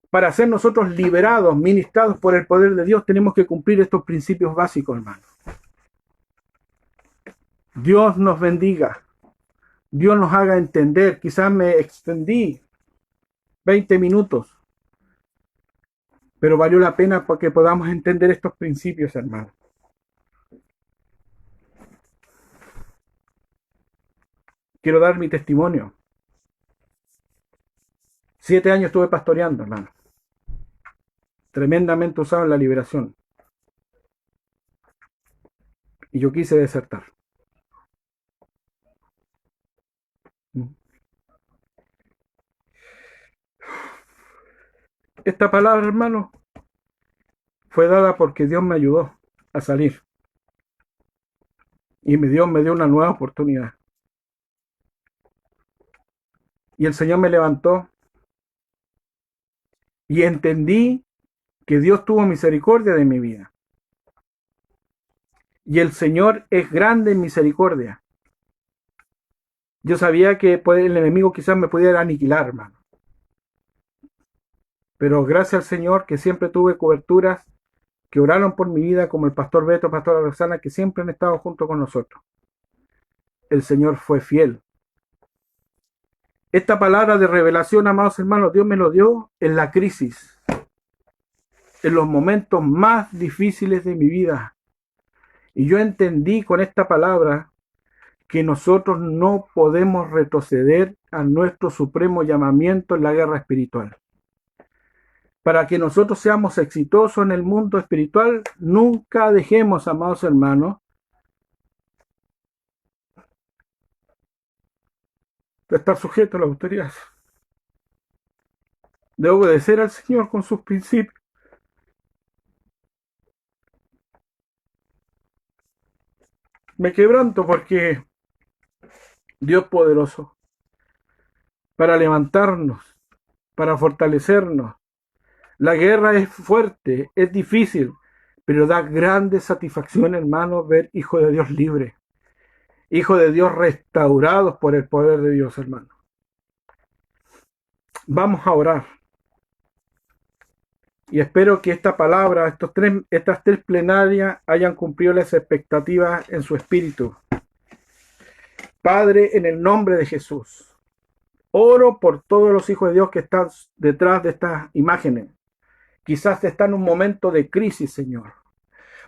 Para ser nosotros liberados, ministrados por el poder de Dios, tenemos que cumplir estos principios básicos, hermano. Dios nos bendiga. Dios nos haga entender. Quizás me extendí 20 minutos, pero valió la pena para que podamos entender estos principios, hermano. Quiero dar mi testimonio. 7 años estuve pastoreando, hermano. Tremendamente usado en la liberación. Y yo quise desertar. Esta palabra, hermano, fue dada porque Dios me ayudó a salir. Y Dios me dio una nueva oportunidad. Y el Señor me levantó. Y entendí que Dios tuvo misericordia de mi vida. Y el Señor es grande en misericordia. Yo sabía que el enemigo quizás me pudiera aniquilar, hermano. Pero gracias al Señor que siempre tuve coberturas que oraron por mi vida, como el pastor Beto, pastora Roxana, que siempre han estado junto con nosotros. El Señor fue fiel. Esta palabra de revelación, amados hermanos, Dios me lo dio en la crisis, en los momentos más difíciles de mi vida. Y yo entendí con esta palabra que nosotros no podemos retroceder a nuestro supremo llamamiento en la guerra espiritual. Para que nosotros seamos exitosos en el mundo espiritual, nunca dejemos, amados hermanos, de estar sujetos a la autoridad, de obedecer al Señor con sus principios. Me quebranto porque Dios poderoso, para levantarnos, para fortalecernos. La guerra es fuerte, es difícil, pero da grande satisfacción, hermano, ver hijos de Dios libres, hijos de Dios restaurados por el poder de Dios, hermano. Vamos a orar. Y espero que esta palabra, estas tres plenarias, hayan cumplido las expectativas en su espíritu. Padre, en el nombre de Jesús, oro por todos los hijos de Dios que están detrás de estas imágenes. Quizás están en un momento de crisis, Señor.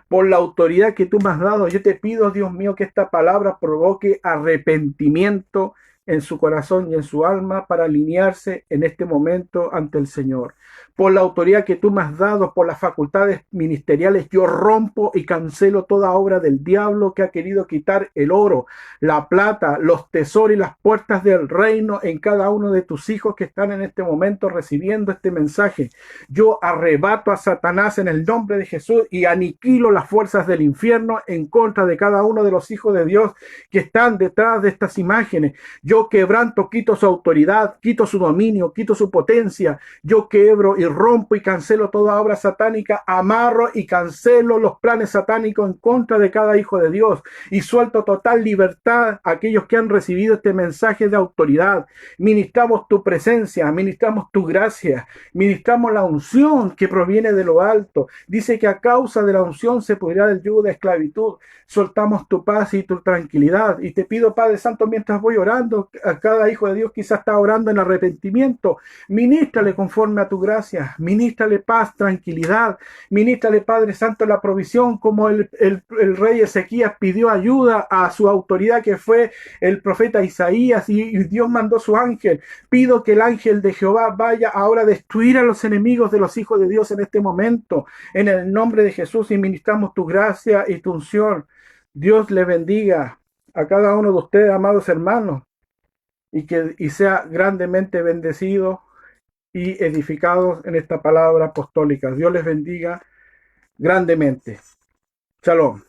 Por la autoridad que tú me has dado, yo te pido, Dios mío, que esta palabra provoque arrepentimiento en su corazón y en su alma para alinearse en este momento ante el Señor. Por la autoridad que tú me has dado, por las facultades ministeriales, yo rompo y cancelo toda obra del diablo que ha querido quitar el oro, la plata, los tesoros y las puertas del reino en cada uno de tus hijos que están en este momento recibiendo este mensaje. Yo arrebato a Satanás en el nombre de Jesús y aniquilo las fuerzas del infierno en contra de cada uno de los hijos de Dios que están detrás de estas imágenes. Yo quebranto, quito su autoridad, quito su dominio, quito su potencia. Yo quebro y rompo y cancelo toda obra satánica, amarro y cancelo los planes satánicos en contra de cada hijo de Dios y suelto total libertad a aquellos que han recibido este mensaje de autoridad. Ministramos tu presencia, ministramos tu gracia, ministramos la unción que proviene de lo alto. Dice que a causa de la unción se pudrirá del yugo de esclavitud. Soltamos tu paz y tu tranquilidad. Y te pido, Padre Santo, mientras voy orando, a cada hijo de Dios quizás está orando en arrepentimiento, ministrale conforme a tu gracia, ministrale paz, tranquilidad, ministrale, Padre Santo, la provisión, como el rey Ezequías pidió ayuda a su autoridad que fue el profeta Isaías y Dios mandó su ángel. Pido que el ángel de Jehová vaya ahora a destruir a los enemigos de los hijos de Dios en este momento, en el nombre de Jesús, y ministramos tu gracia y tu unción. Dios le bendiga a cada uno de ustedes, amados hermanos, y sea grandemente bendecido y edificados en esta palabra apostólica. Dios les bendiga grandemente. Shalom.